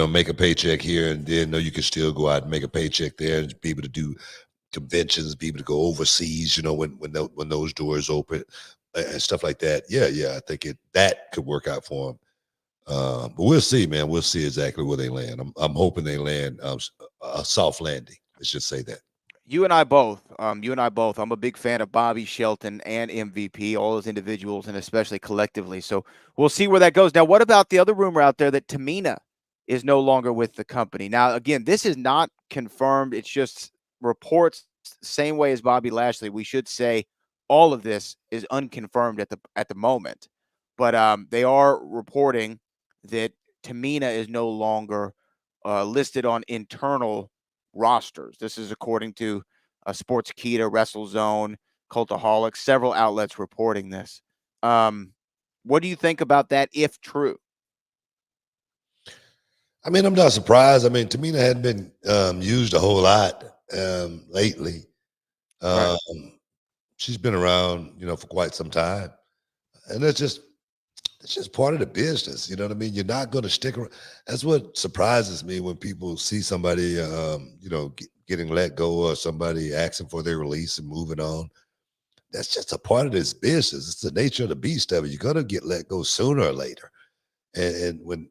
make a paycheck here and then know you can still go out and make a paycheck there and be able to do conventions, be able to go overseas, when those doors open and stuff like that. Yeah, I think that could work out for them. But we'll see, man. We'll see exactly where they land. I'm hoping they land a soft landing. Let's just say that. You and I both. I'm a big fan of Bobby, Shelton, and MVP, all those individuals, and especially collectively. So we'll see where that goes. Now, what about the other rumor out there that Tamina is no longer with the company? Now, again, this is not confirmed. It's just reports, same way as Bobby Lashley. We should say all of this is unconfirmed at the moment, but they are reporting that Tamina is no longer listed on internal rosters. This is according to Sportskeeda, WrestleZone, Cultaholics, several outlets reporting this. What do you think about that, if true? I mean, I'm not surprised. I mean, Tamina hadn't been used a whole lot lately. Right. She's been around, for quite some time, and it's just part of the business. You know what I mean? You're not going to stick around. That's what surprises me when people see somebody, getting let go or somebody asking for their release and moving on. That's just a part of this business. It's the nature of the beast of it. You're going to get let go sooner or later. And when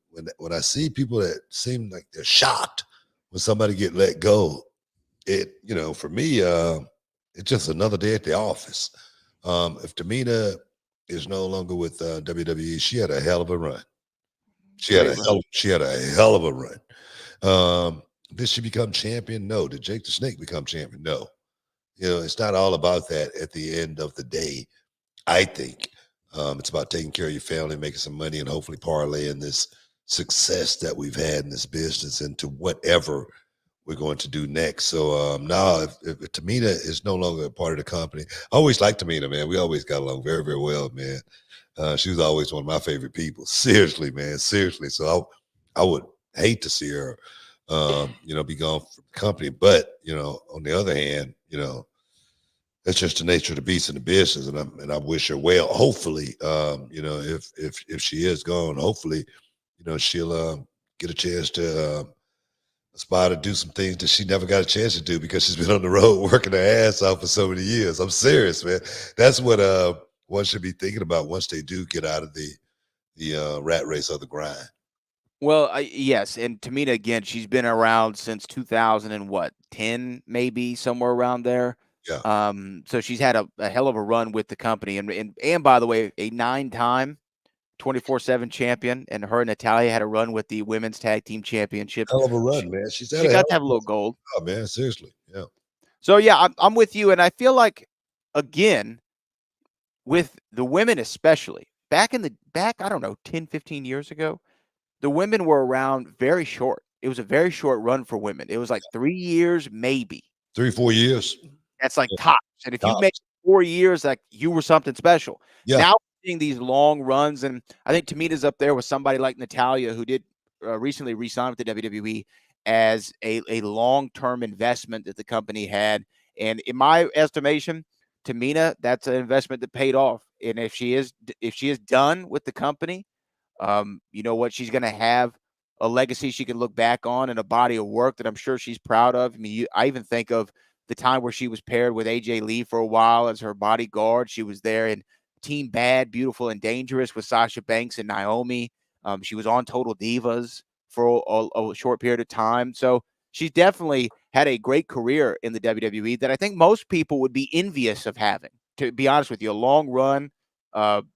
I see people that seem like they're shocked when somebody get let go, for me, it's just another day at the office. If Tamina is no longer with WWE, she had a hell of a run. She had a hell of a run. Did she become champion? No. Did Jake the Snake become champion? No. It's not all about that at the end of the day. I think it's about taking care of your family, making some money, and hopefully parlaying this success that we've had in this business into whatever we're going to do next. So now, if Tamina is no longer a part of the company, I always liked Tamina, man. We always got along very, very well, man. She was always one of my favorite people. Seriously, man. Seriously. So I would hate to see her, be gone from the company. But, on the other hand, that's just the nature of the beast in the business, and I wish her well. Hopefully, if she is gone, hopefully, she'll get a chance to aspire to do some things that she never got a chance to do because she's been on the road working her ass off for so many years. I'm serious, man. That's what one should be thinking about once they do get out of the rat race of the grind. Well, yes, and Tamina, again, she's been around since 2010, maybe somewhere around there. Yeah. So she's had a hell of a run with the company, and by the way, a 9-time 24/7 champion, and her and Natalia had a run with the women's tag team championships. Hell of a run, man. She got to have a little gold. Oh, man, seriously, yeah. So yeah, I'm with you, and I feel like, again, with the women especially, back I don't know, 10, 15 years ago, the women were around very short. It was a very short run for women. It was like 3 years, maybe. 3-4 years. That's like Yeah, tops. And if you make tops. 4 years, like you were something special. Yeah. Now we're seeing these long runs, and I think Tamina's up there with somebody like Natalia, who did recently re-sign with the WWE as a long-term investment that the company had. And in my estimation, Tamina, that's an investment that paid off. And if she is done with the company, you know what? She's going to have a legacy she can look back on and a body of work that I'm sure she's proud of. I mean, I even think of the time where she was paired with AJ Lee for a while as her bodyguard. She was there in Team Bad, Beautiful, and Dangerous with Sasha Banks and Naomi. She was on Total Divas for a short period of time. So she's definitely had a great career in the WWE that I think most people would be envious of having, to be honest with you. A long run and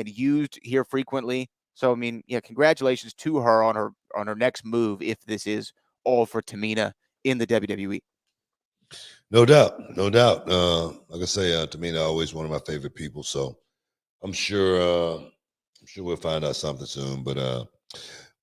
used here frequently. So, I mean, yeah, congratulations to her on her next move, if this is all for Tamina in the WWE. No doubt. No doubt. Like I say, Tamina always one of my favorite people. So I'm sure we'll find out something soon. But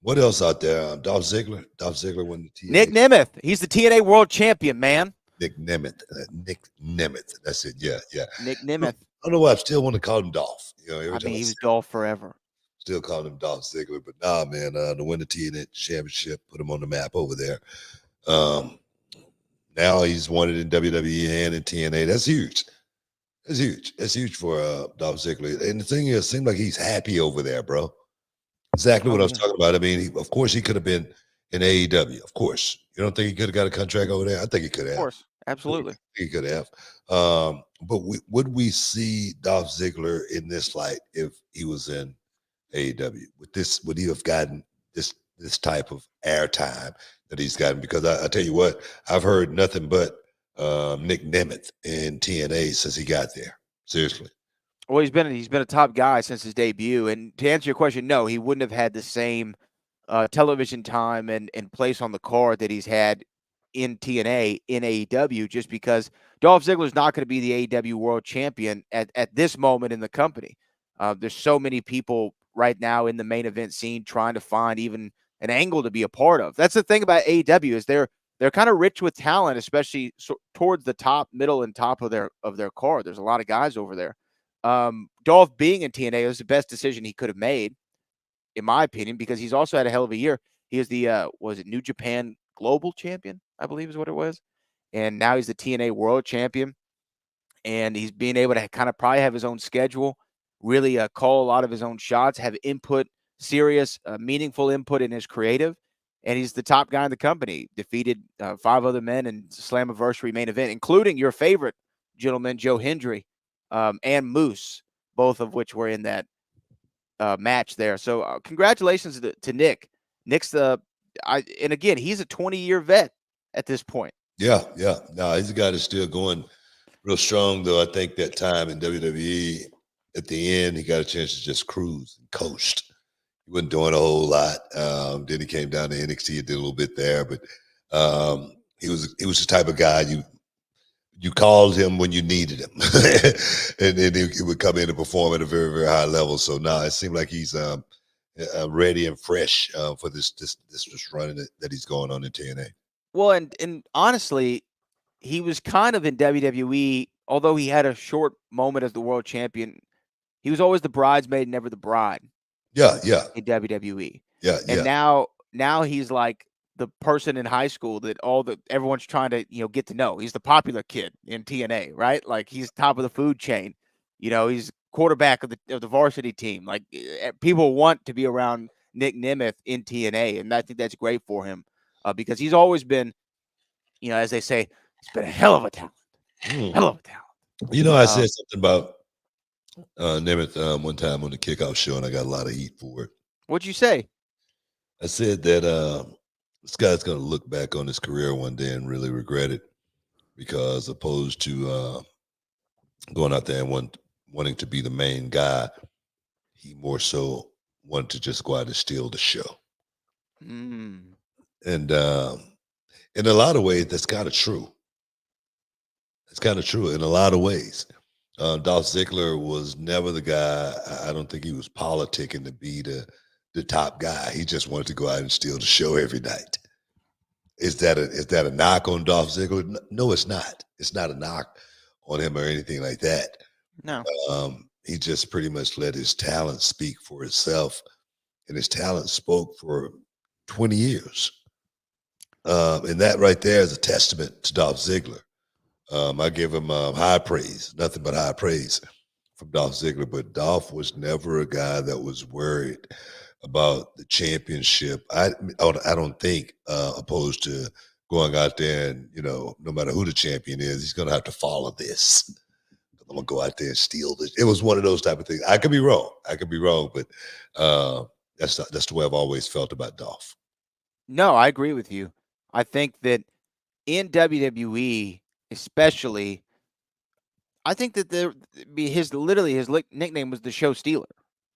what else out there? Dolph Ziggler. Dolph Ziggler won the TNA. Nick Nemeth. He's the TNA World Champion, man. Nick Nemeth. Nick Nemeth. That's it. Yeah, yeah. Nick Nemeth. I don't know why I still want to call him Dolph. You know, every I time mean, he was Dolph forever. still calling him Dolph Ziggler, but nah, man, to win the TNA championship, put him on the map over there. Now he's won it in WWE and in TNA. That's huge. That's huge. That's huge for Dolph Ziggler. And the thing is, it seems like he's happy over there, bro. Exactly what I was talking about. I mean, of course, he could have been in AEW. Of course. You don't think he could have got a contract over there? I think he could have. Of course. Absolutely. He could have. But would we see Dolph Ziggler in this light if he was in AEW? Would he have gotten this type of airtime that he's gotten? Because I tell you what, I've heard nothing but Nick Nemeth in TNA since he got there. Seriously. Well, he's been a top guy since his debut. And to answer your question, no, he wouldn't have had the same television time and place on the card that he's had in TNA in AEW, just because Dolph Ziggler is not going to be the AEW World Champion at this moment in the company. There's so many people right now in the main event scene trying to find even an angle to be a part of. That's the thing about AEW, is they're kind of rich with talent, especially towards the top, middle, and top of their card. There's a lot of guys over there. Dolph being in TNA was the best decision he could have made, in my opinion, because he's also had a hell of a year. He is the was it New Japan Global Champion, I believe is what it was, and now he's the TNA World Champion, and he's being able to kind of probably have his own schedule, really call a lot of his own shots, have input, serious, meaningful input in his creative, and he's the top guy in the company. Defeated 5 other men in Slammiversary main event, including your favorite gentleman, Joe Hendry, and Moose, both of which were in that match there. So congratulations to Nick. Nick's and again, he's a 20-year vet at this point. Yeah, yeah. No, he's a guy that's still going real strong, though. I think that time in WWE, at the end, he got a chance to just cruise and coast. He wasn't doing a whole lot. Then he came down to NXT and did a little bit there, but he was the type of guy you called him when you needed him, and then he would come in and perform at a very, very high level. So now it seemed like he's ready and fresh for this run that he's going on in TNA. Well, and honestly, he was kind of in WWE, although he had a short moment as the world champion. He was always the bridesmaid, never the bride. Yeah, yeah. In WWE. Yeah, and yeah. now he's like the person in high school that everyone's trying to, get to know. He's the popular kid in TNA, right? Like, he's top of the food chain. He's quarterback of the varsity team. Like, people want to be around Nick Nemeth in TNA, and I think that's great for him because he's always been, as they say, he's been a hell of a talent. Hell of a talent. I said something about Nemeth one time on the kickoff show, and I got a lot of heat for it. What'd you say? I said that this guy's going to look back on his career one day and really regret it, because opposed to going out there and wanting to be the main guy, he more so wanted to just go out and steal the show. And in a lot of ways, that's kind of true. It's kind of true in a lot of ways. Dolph Ziggler was never the guy. I don't think he was politicking to be the top guy. He just wanted to go out and steal the show every night. Is that a knock on Dolph Ziggler? No, it's not. It's not a knock on him or anything like that. No. He just pretty much let his talent speak for itself, and his talent spoke for 20 years. And that right there is a testament to Dolph Ziggler. I give him high praise, nothing but high praise from Dolph Ziggler. But Dolph was never a guy that was worried about the championship. I don't think, opposed to going out there and, no matter who the champion is, he's going to have to follow this. I'm going to go out there and steal this. It was one of those type of things. I could be wrong, but that's the way I've always felt about Dolph. No, I agree with you. I think that in WWE, especially, I think that his nickname was the show stealer.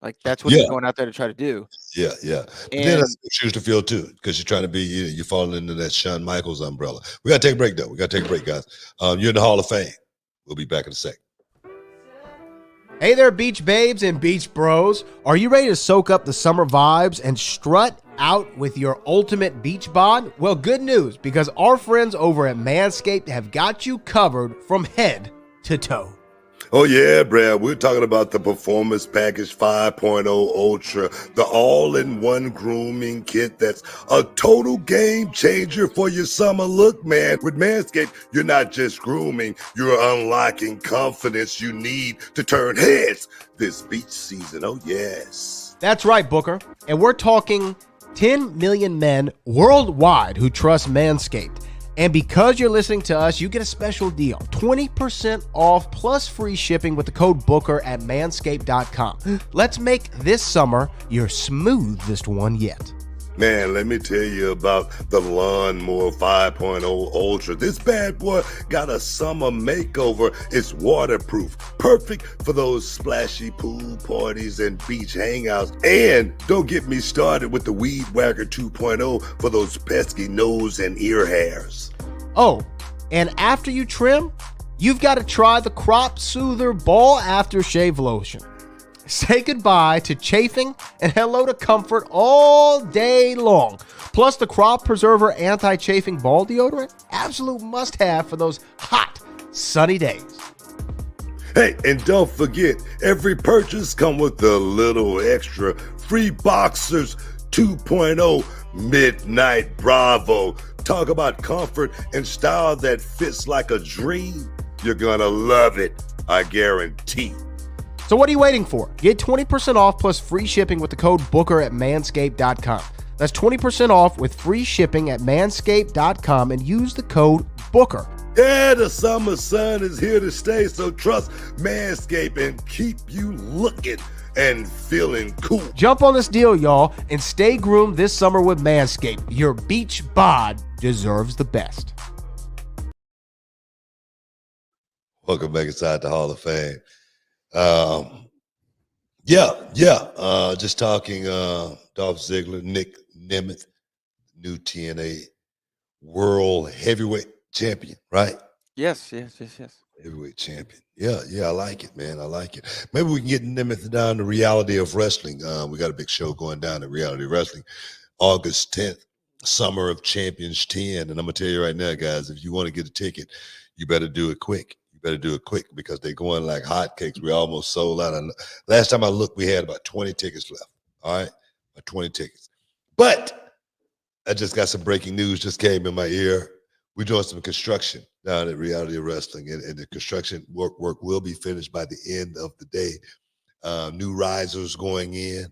Like that's what he's going out there to try to do. Yeah. But then that's shoes to fill too, because you're trying to be, you're falling into that Shawn Michaels umbrella. We got to take a break though. We got to take a break, guys. You're in the Hall of Fame. We'll be back in a sec. Hey there, beach babes and beach bros. Are you ready to soak up the summer vibes and strut out with your ultimate beach bod? Well, good news, because our friends over at Manscaped have got you covered from head to toe. Oh, yeah, Brad. We're talking about the Performance Package 5.0 Ultra, the all-in-one grooming kit that's a total game changer for your summer look, man. With Manscaped, you're not just grooming, you're unlocking confidence you need to turn heads this beach season. Oh, yes. That's right, Booker. And we're talking 10 million men worldwide who trust Manscaped. And because you're listening to us, you get a special deal. 20% off plus free shipping with the code Booker at manscaped.com. Let's make this summer your smoothest one yet. Man, let me tell you about the Lawnmower 5.0 Ultra. This bad boy got a summer makeover. It's waterproof, perfect for those splashy pool parties and beach hangouts. And don't get me started with the Weed Whacker 2.0 for those pesky nose and ear hairs. Oh, and after you trim, you've got to try the Crop Soother Ball Aftershave Lotion. Say goodbye to chafing and hello to comfort all day long. Plus the Crop Preserver Anti-Chafing Ball Deodorant, absolute must-have for those hot, sunny days. Hey, and don't forget, every purchase comes with a little extra free Boxers 2.0 Midnight Bravo. Talk about comfort and style that fits like a dream. You're gonna love it, I guarantee. So what are you waiting for? Get 20% off plus free shipping with the code Booker at manscaped.com. That's 20% off with free shipping at manscaped.com and use the code Booker. Yeah, the summer sun is here to stay, so trust Manscaped and keep you looking and feeling cool. Jump on this deal, y'all, and stay groomed this summer with Manscaped. Your beach bod deserves the best. Welcome back inside the Hall of Fame. Just talking Dolph Ziggler, Nemeth, new TNA World Heavyweight Champion, right? Yes. Heavyweight champion. Yeah, I like it, man. I like it. Maybe we can get Nemeth down to Reality of Wrestling. We got a big show going down at Reality of Wrestling, August 10th, Summer of Champions 10. And I'm going to tell you right now, guys, if you want to get a ticket, you better do it quick. Because they're going like hotcakes. We almost sold out. And last time I looked, we had about 20 tickets left. All right, about 20 tickets. But I just got some breaking news just came in my ear. We're doing some construction down at Reality of Wrestling, and the construction work will be finished by the end of the day. New risers going in,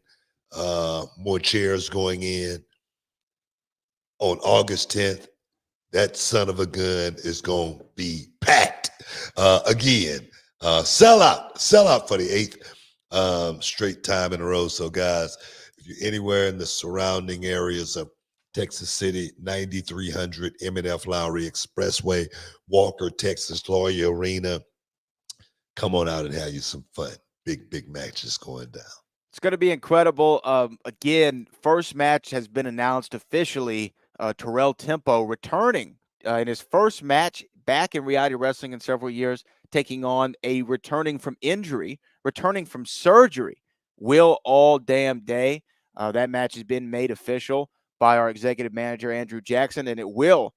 more chairs going in. On August 10th, that son of a gun is going to be packed again. Sell out for the eighth straight time in a row. So, guys, if you're anywhere in the surrounding areas of Texas City, 9300 M&F Lowry Expressway, Walker, Texas, Lawyer Arena, come on out and have you some fun. Big matches going down. It's going to be incredible. Again, first match has been announced officially. Terrell Tempo returning in his first match back in Reality Wrestling in several years, taking on a returning from surgery, Will All Damn Day. That match has been made official. by our executive manager, Andrew Jackson, and it will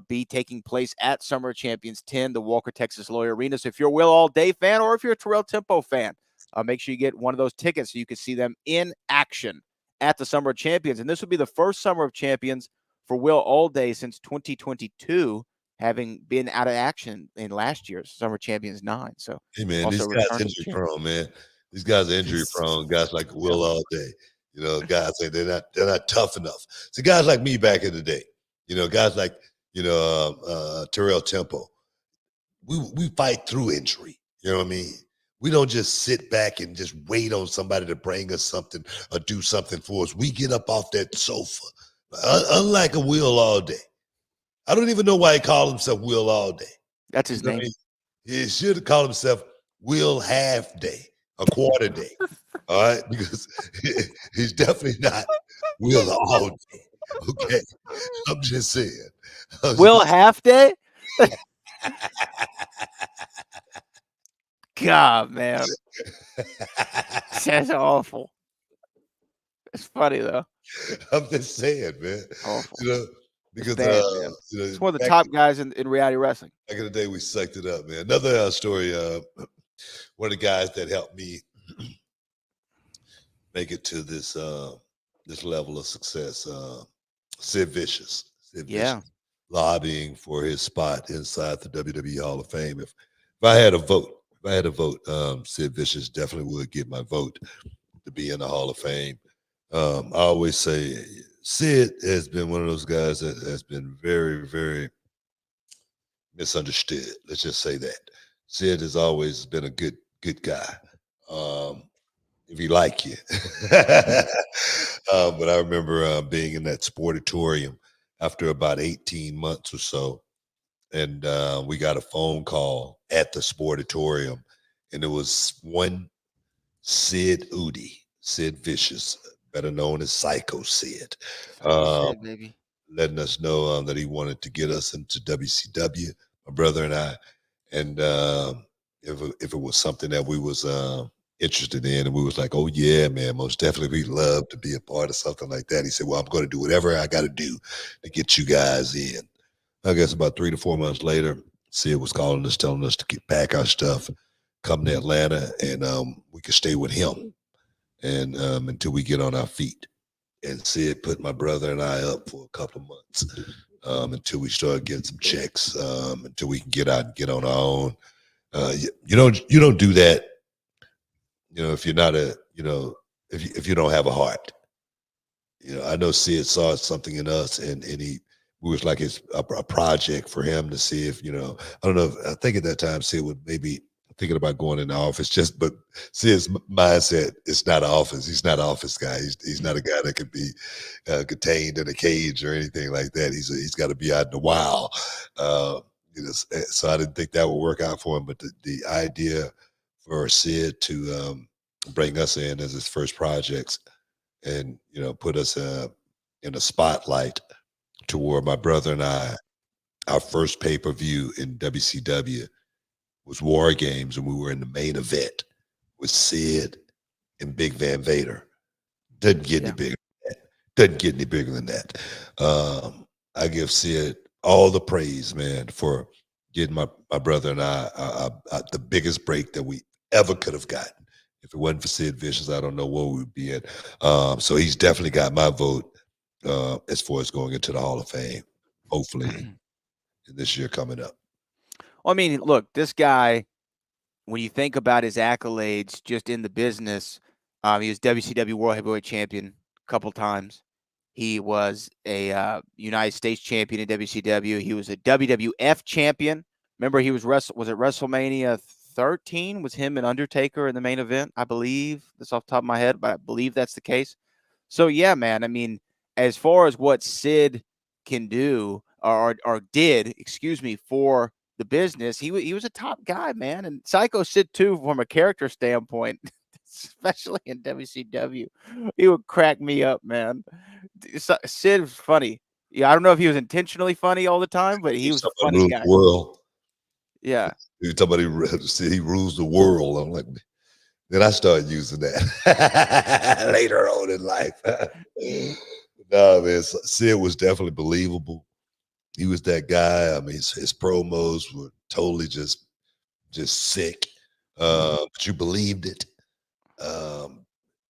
be taking place at Summer Champions 10, the Walker, Texas Lawyer Arena. So if you're a Will All Day fan or if you're a Terrell Tempo fan, make sure you get one of those tickets so you can see them in action at the Summer of Champions. And this will be the first Summer of Champions for Will All Day since 2022, having been out of action in last year's Summer Champions 9. So, hey man, these guys injury prone, man. These guys are injury prone. Guys like Will All Day. You know, guys say they're not tough enough. So guys like me back in the day, you know, guys like, you know, Terrell Tempo, we fight through injury. You know what I mean? We don't just sit back and just wait on somebody to bring us something or do something for us. We get up off that sofa. Unlike a Will All Day. I don't even know why he called himself Will All Day. That's his name. I mean? He should have called himself Will Half Day, a quarter day. All right? Because he's definitely not Will All Day. Okay. I'm just saying. Will Half Day? God, man. That's awful. It's funny, though. I'm just saying, man. Awful. You know, because bad, you know, it's one of the top guys in reality wrestling. Back in the day, we sucked it up, man. Another story, one of the guys that helped me make it to this level of success, Sid Vicious. Sid Vicious, lobbying for his spot inside the WWE Hall of Fame. If I had a vote, Sid Vicious definitely would get my vote to be in the Hall of Fame. I always say Sid has been one of those guys that has been very, very misunderstood. Let's just say that. Sid has always been a good guy. If he like you. But I remember being in that sportatorium after about 18 months or so. And we got a phone call at the sportatorium. And it was one Sid Vicious, better known as Psycho Sid, letting us know that he wanted to get us into WCW, my brother and I. And if it was something that we was interested in, and we was like, oh yeah, man, most definitely we'd love to be a part of something like that. He said, well, I'm going to do whatever I got to do to get you guys in. I guess about 3 to 4 months later, Sid was calling us, telling us to get back our stuff, come to Atlanta, and we could stay with him and until we get on our feet. And Sid put my brother and I up for a couple of months until we started getting some checks, until we can get out and get on our own. You don't do that, you know, if you're not if you don't have a heart. You know, I know Sid saw something in us, and we was like it's a project for him to see if, you know, I don't know. I think at that time Sid would maybe thinking about going in the office, but Sid's mindset, it's not an office. He's not an office guy. He's not a guy that could be contained in a cage or anything like that. He's got to be out in the wild. You know, so I didn't think that would work out for him. But the idea for Sid to bring us in as his first projects and, you know, put us in a spotlight toward my brother and I, our first pay-per-view in WCW was War Games, and we were in the main event with Sid and Big Van Vader. Doesn't get any bigger than that. Doesn't get any bigger than that. I give Sid all the praise, man, for getting my brother and I the biggest break that we ever could have gotten. If it wasn't for Sid Vicious, I don't know where we would be at. So he's definitely got my vote as far as going into the Hall of Fame, hopefully in this year coming up. Well, I mean, look, this guy, when you think about his accolades just in the business, he was WCW World Heavyweight Champion a couple times. He was a United States champion in WCW. He was a WWF champion. Remember, he was it WrestleMania 13? Was him and Undertaker in the main event? I believe. That's off the top of my head, but I believe that's the case. So, yeah, man, I mean, as far as what Sid can do or did, for the business, he was a top guy, man. And Psycho Sid too, from a character standpoint, especially in WCW, he would crack me up, man. Sid was funny. Yeah, I don't know if he was intentionally funny all the time, but he was a funny guy. World. Yeah, you talk about he rules the world. I'm like, then I started using that later on in life. No, man, Sid was definitely believable. He was that guy. I mean, his promos were totally just sick, but you believed it.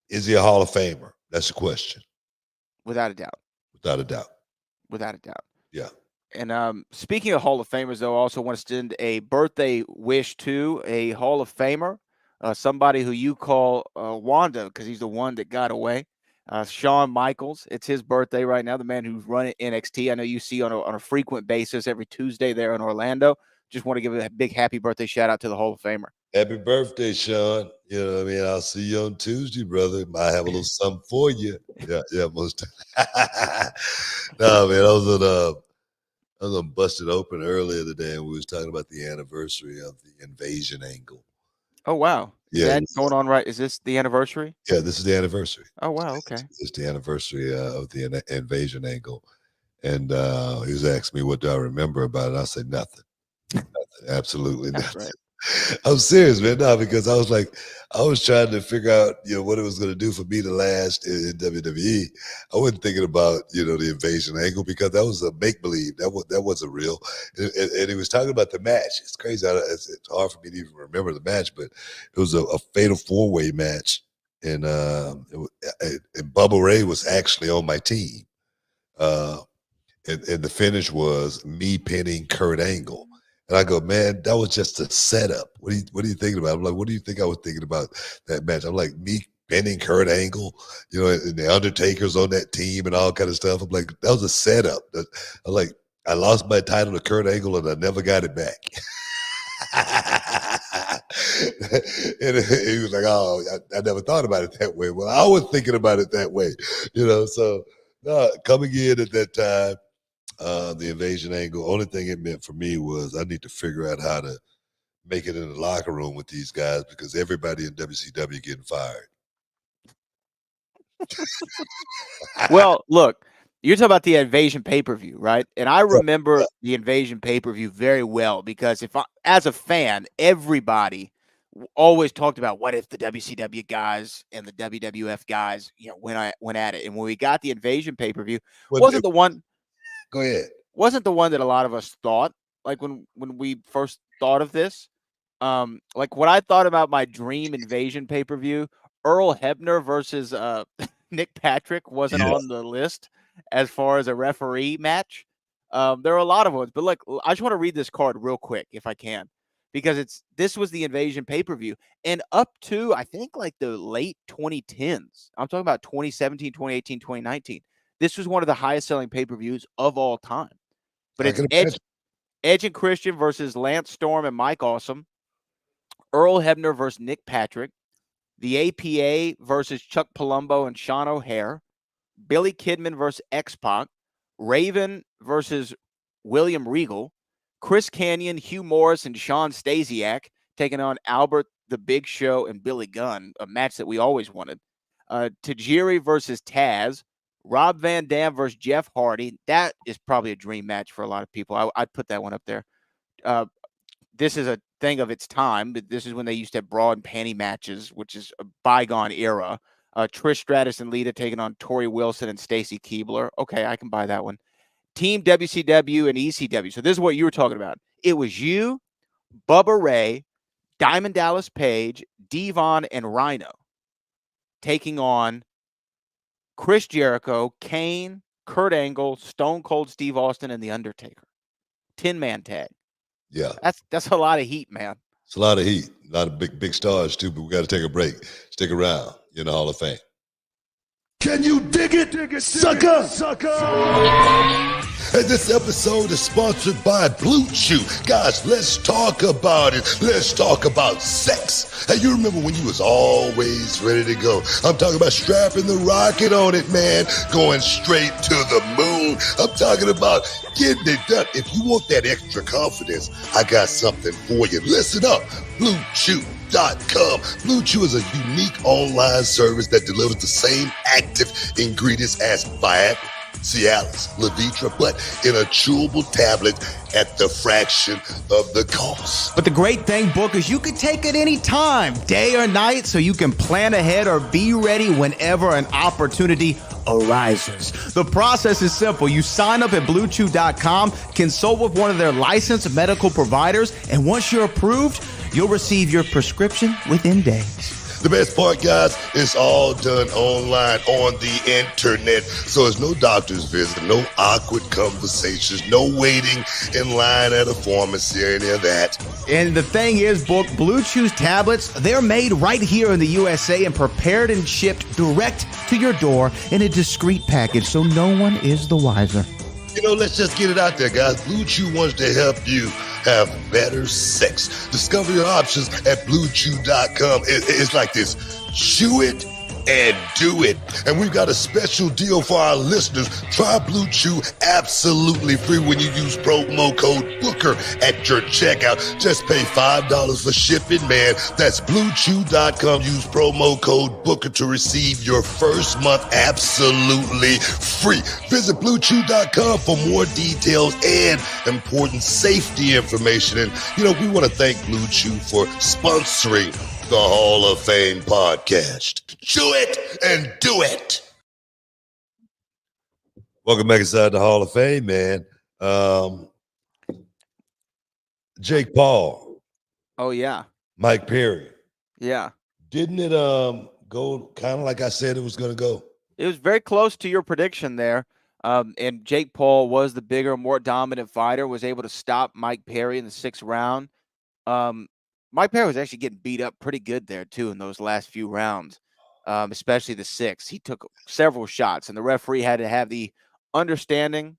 Is he a Hall of Famer? That's the question. Without a doubt. Without a doubt. Without a doubt. Yeah. And speaking of Hall of Famers, though, I also want to send a birthday wish to a Hall of Famer, somebody who you call Wanda because he's the one that got away. Shawn Michaels. It's his birthday right now, the man who's running NXT. I know you see on a frequent basis every Tuesday there in Orlando. Just want to give a big happy birthday shout out to the Hall of Famer. Happy birthday, Shawn. You know what I mean? I'll see you on Tuesday, brother. Might have a little something for you. Yeah, most. No, man, I was on Busted Open earlier today, and we was talking about the anniversary of the Invasion angle. Oh, wow. Yeah. Is that going on right? Is this the anniversary? Yeah, this is the anniversary. Oh, wow. Okay. It's the anniversary of the Invasion angle. And he was asking me, what do I remember about it? I said, nothing. Absolutely nothing. Right. I'm serious, man. No, because I was trying to figure out, what it was going to do for me to last in WWE. I wasn't thinking about, the Invasion angle because that was a make-believe. That wasn't real. And he was talking about the match. It's crazy. It's hard for me to even remember the match, but it was a fatal four-way match. And Bubba Ray was actually on my team. And the finish was me pinning Kurt Angle. And I go, man, that was just a setup. What are you thinking about? I'm like, what do you think I was thinking about that match? I'm like, me pinning Kurt Angle, and the Undertaker's on that team and all kind of stuff. I'm like, that was a setup. I'm like, I lost my title to Kurt Angle and I never got it back. And he was like, oh, I never thought about it that way. Well, I was thinking about it that way, So coming in at that time, the Invasion angle, only thing it meant for me was I need to figure out how to make it in the locker room with these guys because everybody in WCW getting fired. Well, look, you're talking about the Invasion pay-per-view, right? And I remember the Invasion pay-per-view very well because as a fan, everybody always talked about what if the WCW guys and the WWF guys, went at it. And when we got the Invasion pay-per-view, wasn't the one. Go ahead. Wasn't the one that a lot of us thought, like when we first thought of this. Like when I thought about my dream Invasion pay-per-view, Earl Hebner versus Nick Patrick wasn't on the list as far as a referee match. There are a lot of ones, but look, I just want to read this card real quick if I can, because this was the Invasion pay-per-view, and up to I think like the late 2010s. I'm talking about 2017, 2018, 2019. This was one of the highest selling pay-per-views of all time. But it's Edge and Christian versus Lance Storm and Mike Awesome. Earl Hebner versus Nick Patrick. The APA versus Chuck Palumbo and Sean O'Hare. Billy Kidman versus X-Pac. Raven versus William Regal. Chris Kanyon, Hugh Morris, and Sean Stasiak taking on Albert the Big Show and Billy Gunn, a match that we always wanted. Tajiri versus Taz. Rob Van Dam versus Jeff Hardy. That is probably a dream match for a lot of people. I'd put that one up there. This is a thing of its time, but this is when they used to have bra and panty matches, which is a bygone era. Trish Stratus and Lita taking on Tori Wilson and Stacy Keibler. Okay, I can buy that one. Team WCW and ECW. So this is what you were talking about. It was you, Bubba Ray, Diamond Dallas Page, Devon, and Rhino taking on Chris Jericho, Kane, Kurt Angle, Stone Cold Steve Austin, and The Undertaker. 10-man tag. Yeah. That's a lot of heat, man. It's a lot of heat. A lot of big stars, too, but we got to take a break. Stick around. You're in the Hall of Fame. Can you dig it, sucker? And this episode is sponsored by Blue Chew. Guys, let's talk about it. Let's talk about sex. Hey, you remember when you was always ready to go? I'm talking about strapping the rocket on it, man. Going straight to the moon. I'm talking about getting it done. If you want that extra confidence, I got something for you. Listen up. BlueChew.com. Blue Chew is a unique online service that delivers the same active ingredients as Viagra, Cialis, Levitra, but in a chewable tablet at the fraction of the cost. But the great thing, Book, is you can take it any time, day or night, so you can plan ahead or be ready whenever an opportunity arises. The process is simple. You sign up at BlueChew.com, consult with one of their licensed medical providers, and once you're approved, you'll receive your prescription within days. The best part, guys, it's all done online on the internet. So there's no doctor's visit, no awkward conversations, no waiting in line at a pharmacy or any of that. And the thing is, Book, Blue Chew's tablets, they're made right here in the USA and prepared and shipped direct to your door in a discreet package, so no one is the wiser. You know, let's just get it out there, guys. Blue Chew wants to help you have better sex. Discover your options at BlueChew.com. It's like this. Chew it and do it. And we've got a special deal for our listeners. Try Blue Chew absolutely free when you use promo code Booker at your checkout. Just pay $5 for shipping, man. That's BlueChew.com. Use promo code Booker to receive your first month absolutely free. Visit BlueChew.com for more details and important safety information. And, you know, we want to thank Blue Chew for sponsoring the Hall of Fame podcast. Chew it and do it. Welcome back inside the Hall of Fame, man. Jake Paul. Oh, yeah. Mike Perry. Yeah. Didn't it go kind of like I said it was going to go? It was very close to your prediction there. And Jake Paul was the bigger, more dominant fighter, was able to stop Mike Perry in the 6th round. Mike Perry was actually getting beat up pretty good there, too, in those last few rounds, especially the 6th. He took several shots, and the referee had to have the understanding,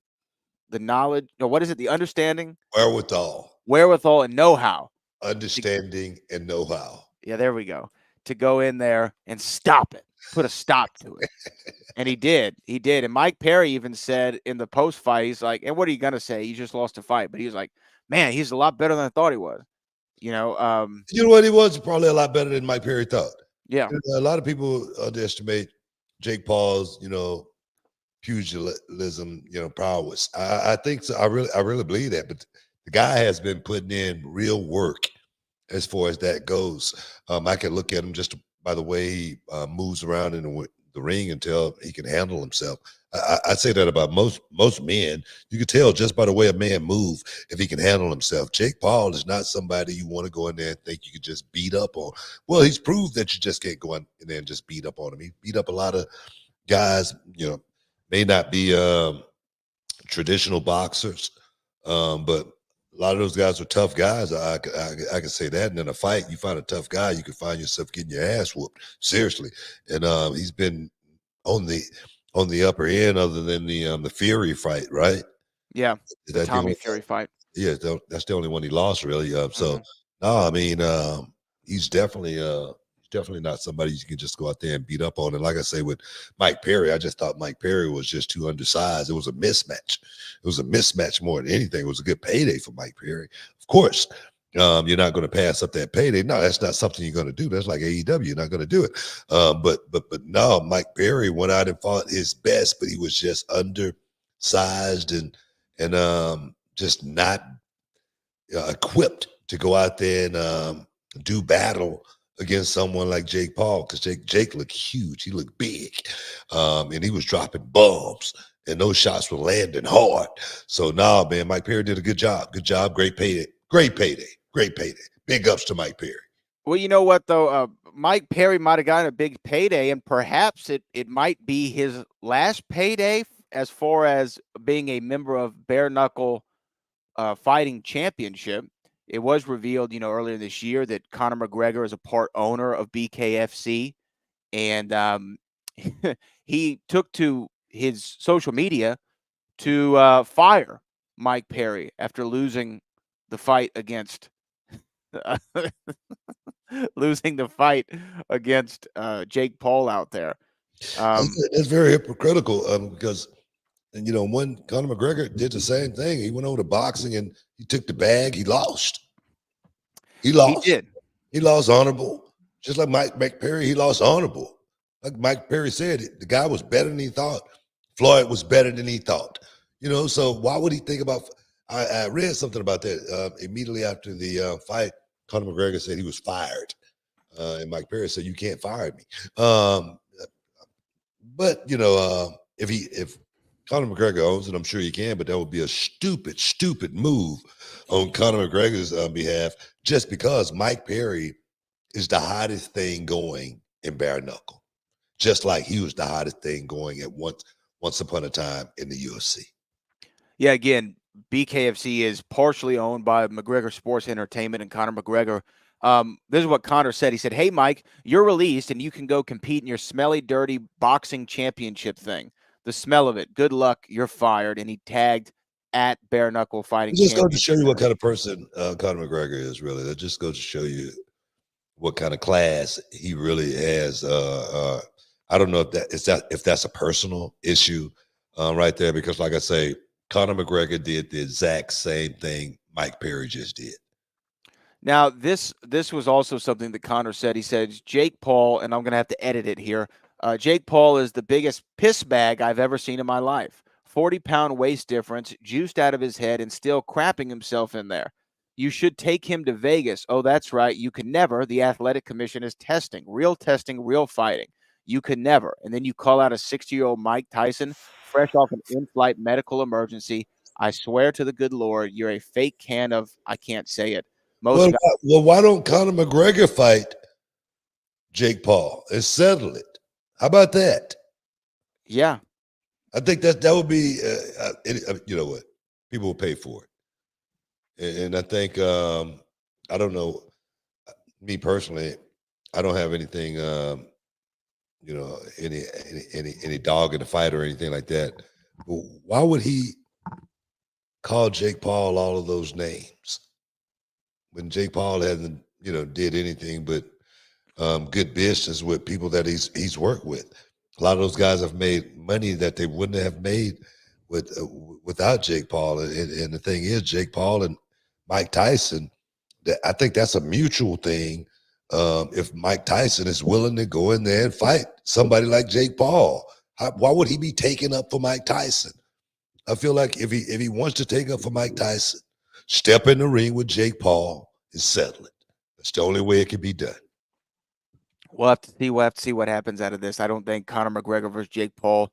the knowledge. No, what is it? The understanding? Wherewithal and know-how. Understanding and know-how. Yeah, there we go. To go in there and stop it, put a stop to it. And he did. He did. And Mike Perry even said in the post-fight, he's like, and what are you going to say? You just lost a fight. But he was like, man, he's a lot better than I thought he was. You know what? He was probably a lot better than Mike Perry thought. Yeah. A lot of people underestimate Jake Paul's, pugilism, prowess. I think so. I really believe that. But the guy has been putting in real work as far as that goes. I can look at him just by the way he moves around in the ring and tell he can handle himself. I say that about most men. You can tell just by the way a man move if he can handle himself. Jake Paul is not somebody you want to go in there and think you can just beat up on. Well, he's proved that you just can't go in there and just beat up on him. He beat up a lot of guys, may not be traditional boxers, but a lot of those guys are tough guys. I can say that. And in a fight, you find a tough guy, you can find yourself getting your ass whooped. Seriously. And he's been on the upper end other than the Fury fight, right? Yeah. The Tommy Fury fight. Yeah, that's the only one he lost, really. So no, I mean, he's definitely not somebody you can just go out there and beat up on. And like I say, with Mike Perry, I just thought Mike Perry was just too undersized. It was a mismatch. It was a mismatch more than anything. It was a good payday for Mike Perry. Of course, you're not going to pass up that payday. No, that's not something you're going to do. That's like AEW. You're not going to do it. But no, Mike Perry went out and fought his best, but he was just undersized and just not equipped to go out there and do battle against someone like Jake Paul, because Jake looked huge. He looked big, and he was dropping bombs, and those shots were landing hard. So, no, man, Mike Perry did a good job. Good job. Great payday. Great payday. Great payday. Big ups to Mike Perry. Well, you know what, though? Mike Perry might have gotten a big payday, and perhaps it might be his last payday as far as being a member of Bare Knuckle Fighting Championship. It was revealed, earlier this year that Conor McGregor is a part owner of BKFC, and he took to his social media to fire Mike Perry after losing the fight against Jake Paul out there. It's very hypocritical because, when Conor McGregor did the same thing, he went over to boxing and he took the bag. He lost. He did. He lost honorable. Just like Mike Perry, he lost honorable. Like Mike Perry said, the guy was better than he thought. Floyd was better than he thought. So why would he think about? I read something about that immediately after the fight. Conor McGregor said he was fired, and Mike Perry said, "You can't fire me." But if Conor McGregor owns it, I'm sure he can. But that would be a stupid move on Conor McGregor's behalf, just because Mike Perry is the hottest thing going in bare knuckle, just like he was the hottest thing going at once upon a time in the UFC. Yeah, again, BKFC is partially owned by McGregor Sports Entertainment and Conor McGregor. This is what Conor said. He said, "Hey, Mike, you're released and you can go compete in your smelly, dirty boxing championship thing. The smell of it. Good luck. You're fired." And he tagged at Bare Knuckle Fighting It just goes to show Championship. you what kind of person Conor McGregor is, really. That just goes to show you what kind of class he really has. I don't know if that's a personal issue right there, because like I say, Conor McGregor did the exact same thing Mike Perry just did. Now, this was also something that Conor said. He said, Jake Paul, and I'm going to have to edit it here. Jake Paul is the biggest piss bag I've ever seen in my life. 40-pound waist difference, juiced out of his head, and still crapping himself in there. You should take him to Vegas. Oh, that's right. You can never. The Athletic Commission is testing, real fighting. You could never. And then you call out a 60-year-old Mike Tyson, fresh off an in-flight medical emergency. I swear to the good Lord, you're a fake can of, I can't say it. Well, why don't Conor McGregor fight Jake Paul and settle it? How about that? Yeah. I think that would be, you know what? People will pay for it. And I think, I don't know, me personally, I don't have anything, any dog in the fight or anything like that. But why would he call Jake Paul all of those names when Jake Paul hasn't, did anything but good business with people that he's worked with? A lot of those guys have made money that they wouldn't have made without Jake Paul. And the thing is, Jake Paul and Mike Tyson, I think that's a mutual thing. If Mike Tyson is willing to go in there and fight somebody like Jake Paul, why would he be taking up for Mike Tyson? I feel like if he wants to take up for Mike Tyson, step in the ring with Jake Paul and settle it. That's the only way it can be done. We'll have to see. We'll have to see what happens out of this. I don't think Conor McGregor versus Jake Paul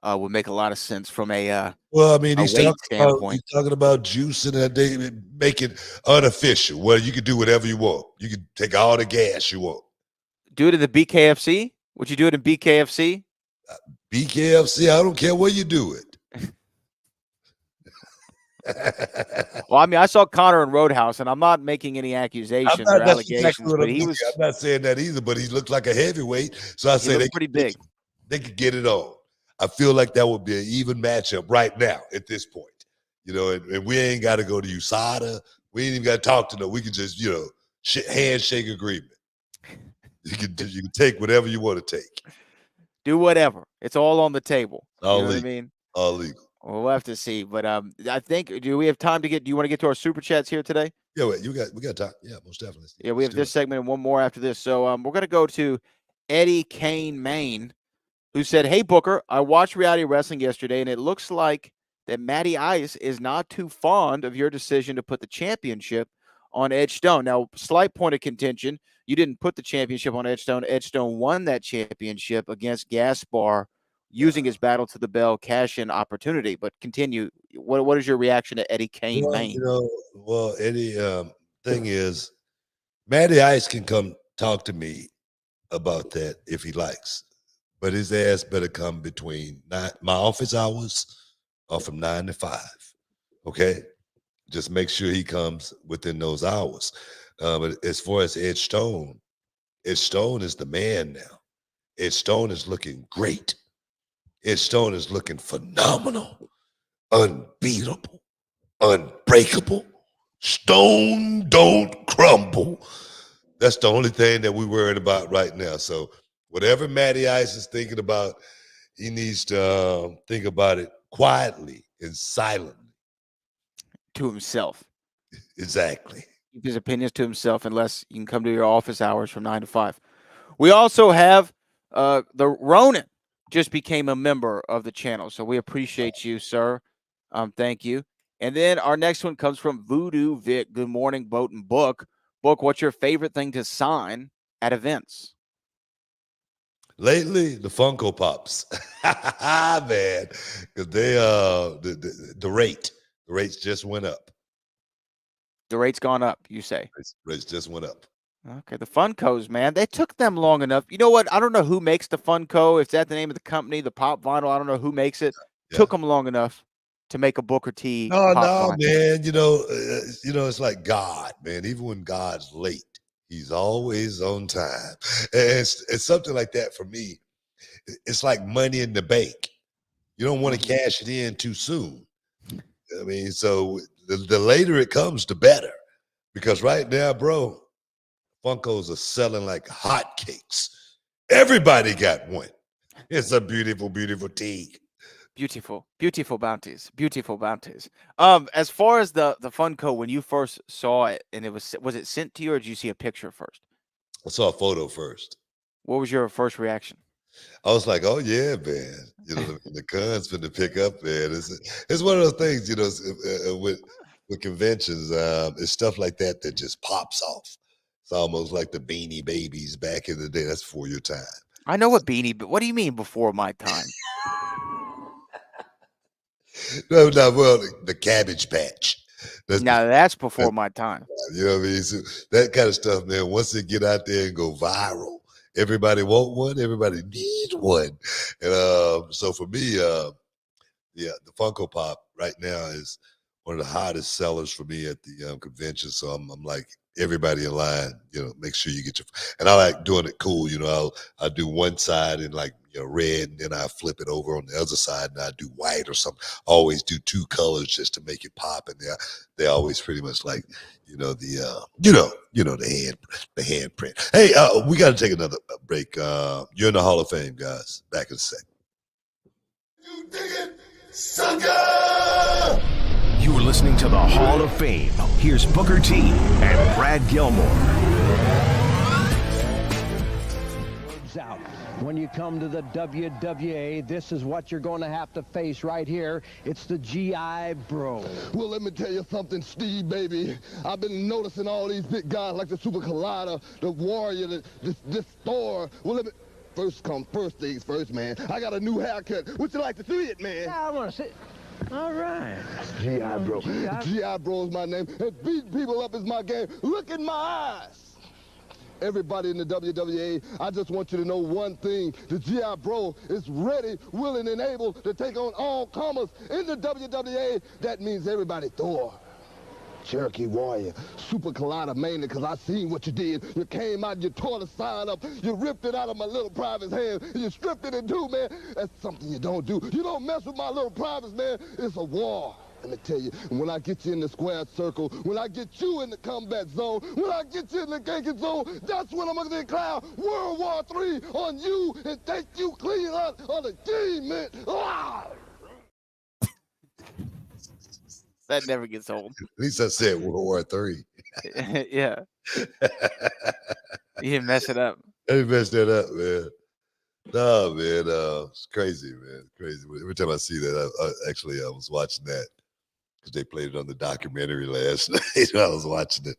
would make a lot of sense from a well, I mean, he's talking about juicing and they make it unofficial. Well, you can do whatever you want. You can take all the gas you want. Do it in the BKFC? Would you do it in BKFC? BKFC, I don't care where you do it. Well, I mean, I saw Conor in Roadhouse, and I'm not making any accusations or allegations, but he was. I'm not saying that either, but he looked like a heavyweight, so I say they pretty big. They could get it on. I feel like that would be an even matchup right now at this point, and we ain't got to go to USADA. We ain't even got to talk to them. We can just, handshake agreement. You can take whatever you want to take. Do whatever. It's all on the table. All you know legal. what I mean? All legal. Well, we'll have to see. But I think, do we have time to do you want to get to our super chats here today? Yeah, we got time. Yeah, most definitely. Yeah, we have this segment and one more after this. So we're going to go to Eddie Kane Maine, who said, "Hey, Booker, I watched reality wrestling yesterday, and it looks like that Matty Ice is not too fond of your decision to put the championship on Edge Stone." Now, slight point of contention, you didn't put the championship on Edge Stone. Edge Stone won that championship against Gaspar using his battle to the bell cash-in opportunity. But continue. What is your reaction to Eddie Kane Maine? Eddie, thing is, Matty Ice can come talk to me about that if he likes. But his ass better come between my office hours or from 9 to 5. Okay? Just make sure he comes within those hours. But as far as Edge Stone is the man now. Edge Stone is looking great. Edge Stone is looking phenomenal, unbeatable, unbreakable. Stone don't crumble. That's the only thing that we're worried about right now. So whatever Matty Ice is thinking about, he needs to think about it quietly and silently. To himself. Exactly. Keep his opinions to himself unless you can come to your office hours from 9 to 5. We also have the Ronin just became a member of the channel. So we appreciate you, sir. Thank you. And then our next one comes from Voodoo Vic. Good morning, Boat and Book. Book, what's your favorite thing to sign at events? Lately, the Funko Pops, man, because they the rates just went up. The rate's gone up, you say? Rates just went up. Okay, the Funkos, man, they took them long enough. You know what? I don't know who makes the Funko. If that's the name of the company, the pop vinyl, I don't know who makes it. Yeah. Took them long enough to make a Booker T. No, pop vinyl. man. It's like God, man. Even when God's late, He's always on time. And it's something like that for me. It's like money in the bank. You don't want to cash it in too soon. I mean, so the later it comes, the better. Because right now, bro, Funkos are selling like hotcakes. Everybody got one. It's a beautiful, beautiful tee. Beautiful, beautiful bounties, beautiful bounties. As far as the Funko, when you first saw it, and was it sent to you, or did you see a picture first? I saw a photo first. What was your first reaction? I was like, "Oh yeah, man! The gun's been to pick up, man. It's one of those things, with conventions. It's stuff like that that just pops off. It's almost like the Beanie Babies back in the day. That's before your time. I know what beanie, but what do you mean before my time? No, well, the Cabbage Patch. That's before my time. You know what I mean? So that kind of stuff, man. Once it get out there and go viral, everybody want one. Everybody needs one. And so for me, the Funko Pop right now is one of the hottest sellers for me at the convention. So I'm like, everybody in line, make sure you get your. And I like doing it cool. I'll do one side in like red, and then I flip it over on the other side, and I do white or something. I always do two colors just to make it pop, and they always pretty much like the handprint. Hey, we got to take another break. You're in the Hall of Fame, guys. Back in a sec. You dig it, sucker! You're listening to the Hall of Fame. Here's Booker T and Brad Gilmore. Out. When you come to the WWE, this is what you're going to have to face right here. It's the GI Bro. Well, let me tell you something, Steve, baby. I've been noticing all these big guys like the Super Collider, the Warrior, this Thor. Well, let me... First things first, man. I got a new haircut. Would you like to see it, man? Yeah, I want to see. All right. GI Bro. GI Bro is my name. And beating people up is my game. Look in my eyes. Everybody in the WWE, I just want you to know one thing. The GI Bro is ready, willing, and able to take on all comers in the WWE. That means everybody. Thor, Cherokee Warrior, Super Collider, mainly because I seen what you did. You came out, you tore the sign up, you ripped it out of my little private's hand, and you stripped it in two, man. That's something you don't do. You don't mess with my little privates, man. It's a war. Let me tell you, when I get you in the square circle, when I get you in the combat zone, when I get you in the ganking zone, that's when I'm going to declare World War III on you and take you clean out on the team, man. Ah! That never gets old. At least I said World War III. Yeah. You didn't mess it up. I didn't mess that up, man. No, man. It's crazy, man. Crazy. Every time I see that, I was watching that because they played it on the documentary last night. I was watching it.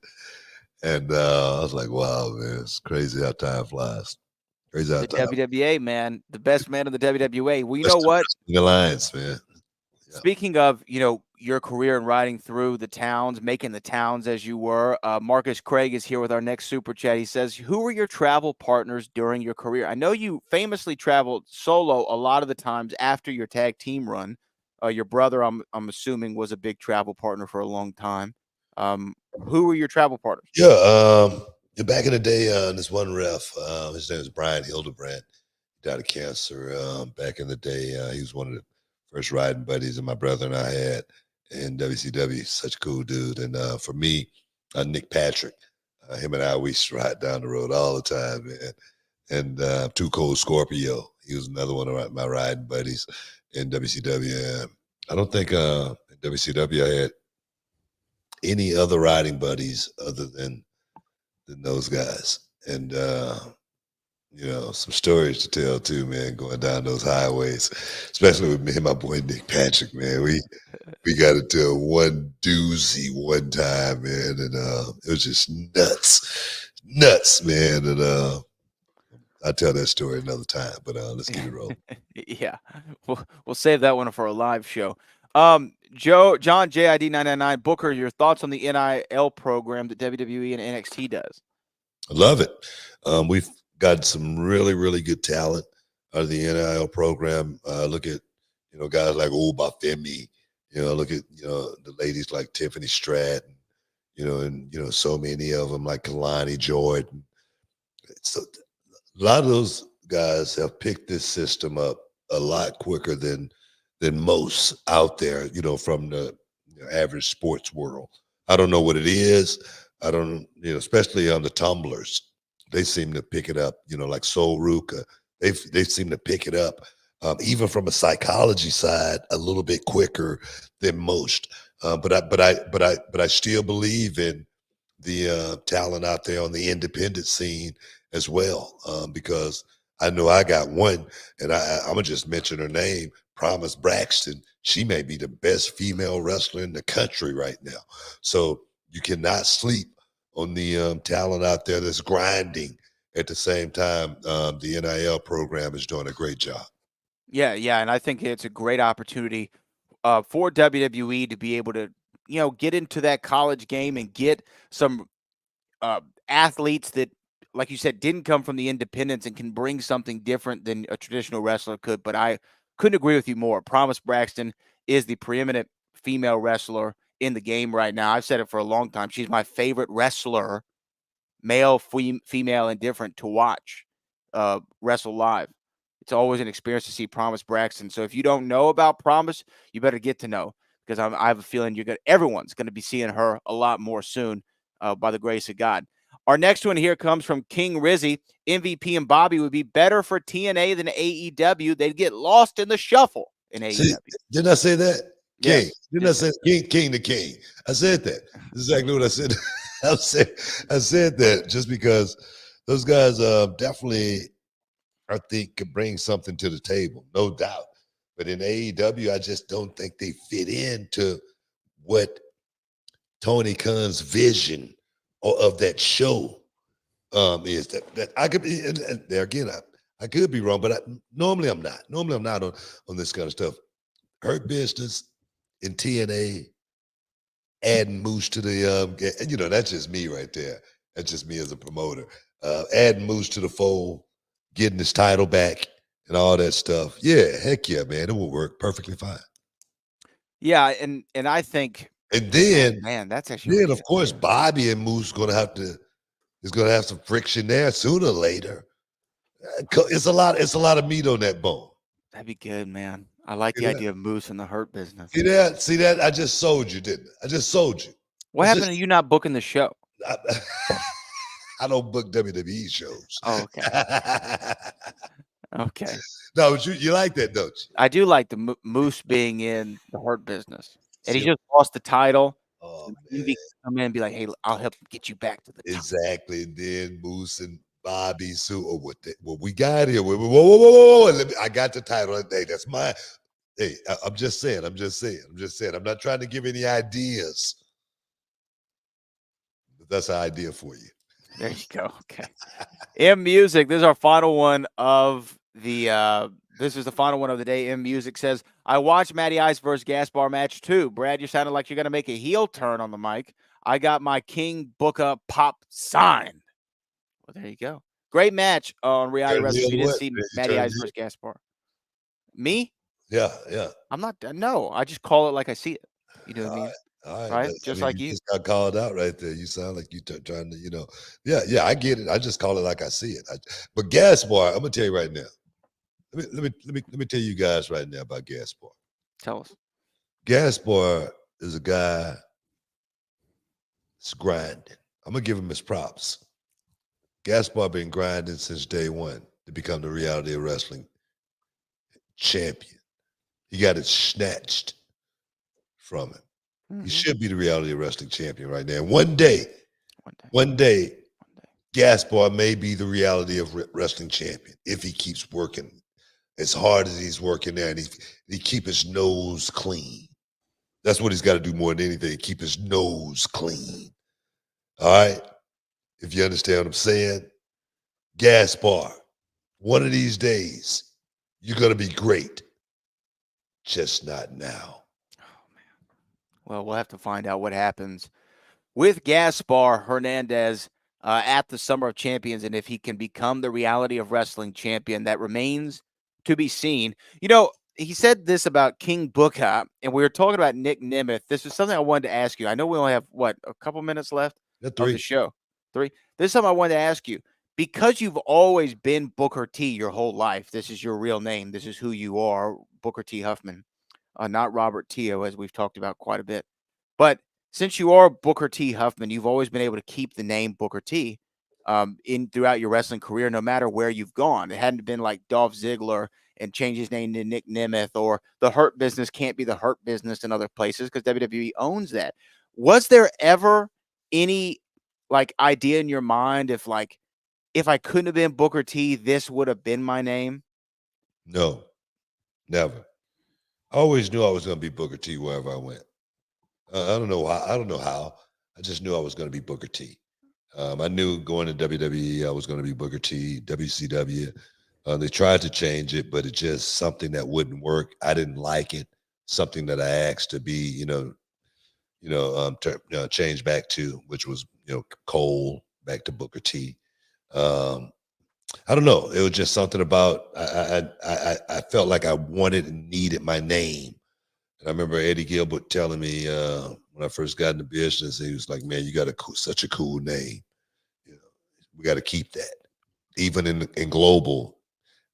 And I was like, wow, man. It's crazy how time flies. Crazy how time. WWA, man. The best man in the WWE. Well, you know what? The Alliance, man. Yeah. Speaking of, your career in riding through the towns, making the towns as you were, Marcus Craig is here with our next super chat. He says, who were your travel partners during your career? I know you famously traveled solo a lot of the times after your tag team run. Your brother, I'm assuming, was a big travel partner for a long time. Who were your travel partners? Yeah, back in the day, this one ref, his name is Brian Hildebrand. He died of cancer. Back in the day, he was one of the first riding buddies that my brother and I had in WCW. Such a cool dude. And for me, Nick Patrick, him and I, we used to ride down the road all the time, man. And Too Cold Scorpio, he was another one of my riding buddies in WCW. I don't think in WCW I had any other riding buddies other than those guys. And some stories to tell too, man, going down those highways, especially with me and my boy Nick Patrick, man. We got into one doozy one time, man, and it was just nuts, man. And I'll tell that story another time, but let's get it rolling. Yeah, we'll save that one for a live show. John JID 999 Booker, your thoughts on the NIL program that WWE and NXT does? I love it. We've got some really, really good talent out of the NIL program. Look at, guys like Obafemi, look at, the ladies like Tiffany Stratton, and, so many of them like Kalani Jordan. So a lot of those guys have picked this system up a lot quicker than most out there, from the average sports world. I don't know what it is. I don't, especially on the tumblers, they seem to pick it up, like Sol Ruka. They seem to pick it up, even from a psychology side, a little bit quicker than most. But I still believe in the talent out there on the independent scene as well, because I know I got one, and I'm gonna just mention her name, Promise Braxton. She may be the best female wrestler in the country right now. So you cannot sleep on the talent out there that's grinding. At the same time, the NIL program is doing a great job. Yeah, and I think it's a great opportunity for WWE to be able to, get into that college game and get some athletes that, like you said, didn't come from the independents and can bring something different than a traditional wrestler could. But I couldn't agree with you more. Promise Braxton is the preeminent female wrestler in the game right now. I've said it for a long time. She's my favorite wrestler, male, female, indifferent, to watch wrestle live. It's always an experience to see Promise Braxton. So if you don't know about Promise, you better get to know, because I have a feeling everyone's going to be seeing her a lot more soon, by the grace of God. Our next one here comes from King Rizzy. MVP and Bobby would be better for TNA than AEW. They'd get lost in the shuffle in AEW. See, didn't I say that? King. Yes. Didn't I say king to king? I said that. This is exactly what I said. I said that just because those guys definitely, I think, could bring something to the table, no doubt. But in AEW, I just don't think they fit into what Tony Khan's vision of that show is. That I could be, and there again, I could be wrong, but normally I'm not. Normally I'm not on this kind of stuff. Hurt Business in TNA, adding Moose to the that's just me right there. That's just me as a promoter. Adding Moose to the fold, getting his title back and all that stuff. Yeah, heck yeah, man. It will work perfectly fine. Yeah, and I think, and then that's actually, then of course Bobby and Moose is gonna have some friction there sooner or later. It's a lot of meat on that bone. That'd be good, man. I like the idea of Moose in the Hurt Business. See that? I just sold you, didn't I? I just sold you. What happened to you not booking the show? I don't book WWE shows. Oh, okay. Okay. No, but you like that, don't you? I do like the Moose being in the Hurt Business. And he just lost the title. Oh, man. He come in and be like, hey, I'll help get you back to the top. Exactly. And then Moose and Bobby Sue, what we got here. Whoa. I got the title. Hey, that's mine. Hey, I'm just saying. I'm not trying to give any ideas. But that's an idea for you. There you go. Okay. M Music. This is our final one of the this is the final one of the day. M Music says, I watched Matty Ice versus Gaspar match too. Brad, you sounded like you're gonna make a heel turn on the mic. I got my King Booker pop signed. Well, there you go. Great match on Reality Wrestling. You didn't see Matty Ice versus Gaspar. Me? Yeah. I'm not. No, I just call it like I see it. You know what I mean? All right? Just like you. Just got called out right there. You sound like you trying to, Yeah, I get it. I just call it like I see it. But Gaspar, I'm gonna tell you right now. Let me tell you guys right now about Gaspar. Tell us. Gaspar is a guy that's grinding. I'm gonna give him his props. Gaspar been grinding since day one to become the Reality of Wrestling champion. He got it snatched from him. Mm-hmm. He should be the Reality of Wrestling champion right now. One day, Gaspar may be the Reality of Wrestling champion if he keeps working as hard as he's working there, and he keep his nose clean. That's what he's got to do more than anything, keep his nose clean. All right? If you understand what I'm saying. Gaspar, One of these days, you're going to be great. Just not now. Well, we'll have to find out what happens with Gaspar Hernandez at the Summer of Champions, and if he can become the Reality of Wrestling champion. That remains to be seen. You know, he said this about King Booker, and we were talking about Nick Nemeth. This is something I wanted to ask you. I know we only have, a couple minutes left of the show. 3. This is something I wanted to ask you. Because you've always been Booker T your whole life, this is your real name. This is who you are, Booker T. Huffman, not Robert Teo, as we've talked about quite a bit. But since you are Booker T. Huffman, you've always been able to keep the name Booker T in throughout your wrestling career, no matter where you've gone. It hadn't been like Dolph Ziggler and change his name to Nick Nemeth, or the Hurt Business can't be the Hurt Business in other places because WWE owns that. Was there ever any idea in your mind if I couldn't have been Booker T, this would have been my name? No, never. I always knew I was going to be Booker T wherever I went. I don't know how. I just knew I was going to be Booker T. I knew going to WWE, I was going to be Booker T, WCW. They tried to change it, but it's just something that wouldn't work. I didn't like it. Something that I asked to be, changed back to, which was, Cole, back to Booker T. I don't know. It was just something about I felt like I wanted and needed my name. And I remember Eddie Gilbert telling me when I first got in the business, he was like, "Man, you got such a cool name. We got to keep that." Even in global,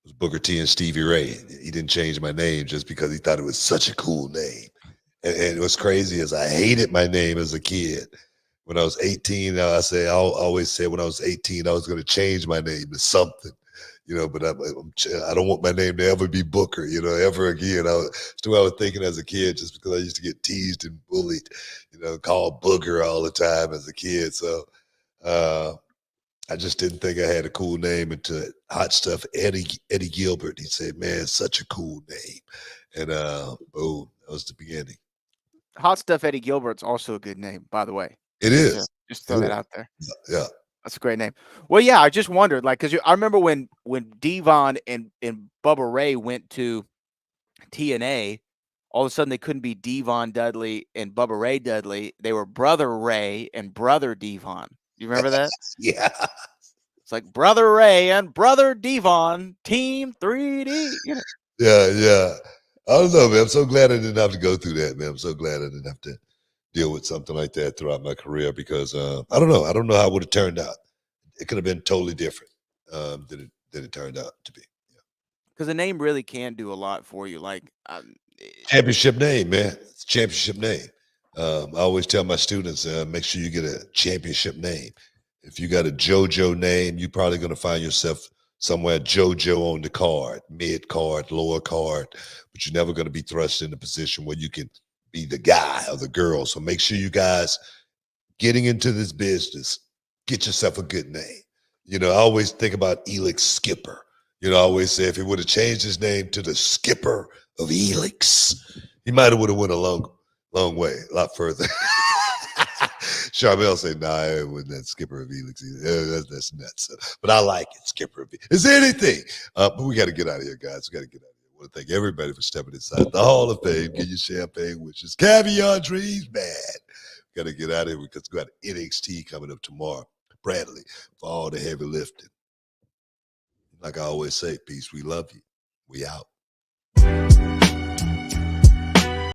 it was Booker T and Stevie Ray. He didn't change my name just because he thought it was such a cool name. And it was crazy as I hated my name as a kid. When I was 18, I always said when I was 18, I was going to change my name to something, but I don't want my name to ever be Booker, ever again. That's the way I was thinking as a kid, just because I used to get teased and bullied, called Booger all the time as a kid. So I just didn't think I had a cool name until Hot Stuff Eddie Gilbert. He said, "Man, such a cool name." And boom, that was the beginning. Hot Stuff Eddie Gilbert's also a good name, by the way. It is. Just throw that out there. Yeah. That's a great name. Well, yeah, I just wondered, because I remember when Devon and Bubba Ray went to TNA, all of a sudden they couldn't be Devon Dudley and Bubba Ray Dudley. They were Brother Ray and Brother Devon. You remember that? Yeah. It's like Brother Ray and Brother Devon, Team 3D. Yeah. I don't know, man. I'm so glad I didn't have to go through that, man. I'm so glad I didn't have to deal with something like that throughout my career because I don't know. I don't know how it would have turned out. It could have been totally different than it turned out to be. Because the name really can do a lot for you. Championship name, man. It's a championship name. I always tell my students, make sure you get a championship name. If you got a JoJo name, you're probably going to find yourself somewhere JoJo on the card, mid card, lower card, but you're never going to be thrust in a position where you can be the guy or the girl. So make sure you guys getting into this business, get yourself a good name. I always think about Elix Skipper. I always say if he would have changed his name to the Skipper of Elix, he might have would have went a long way, a lot further. Charmel said, "Nah, it wasn't that Skipper of Elix either. That's nuts." But I like it, Skipper of Elix. It's anything. But we got to get out of here, guys. We got to get out of here. I want to thank everybody for stepping inside the Hall of Fame. Get your champagne, which is caviar dreams, man. Got to get out of here because we got NXT coming up tomorrow. Bradley for all the heavy lifting. Like I always say, peace, we love you. We out.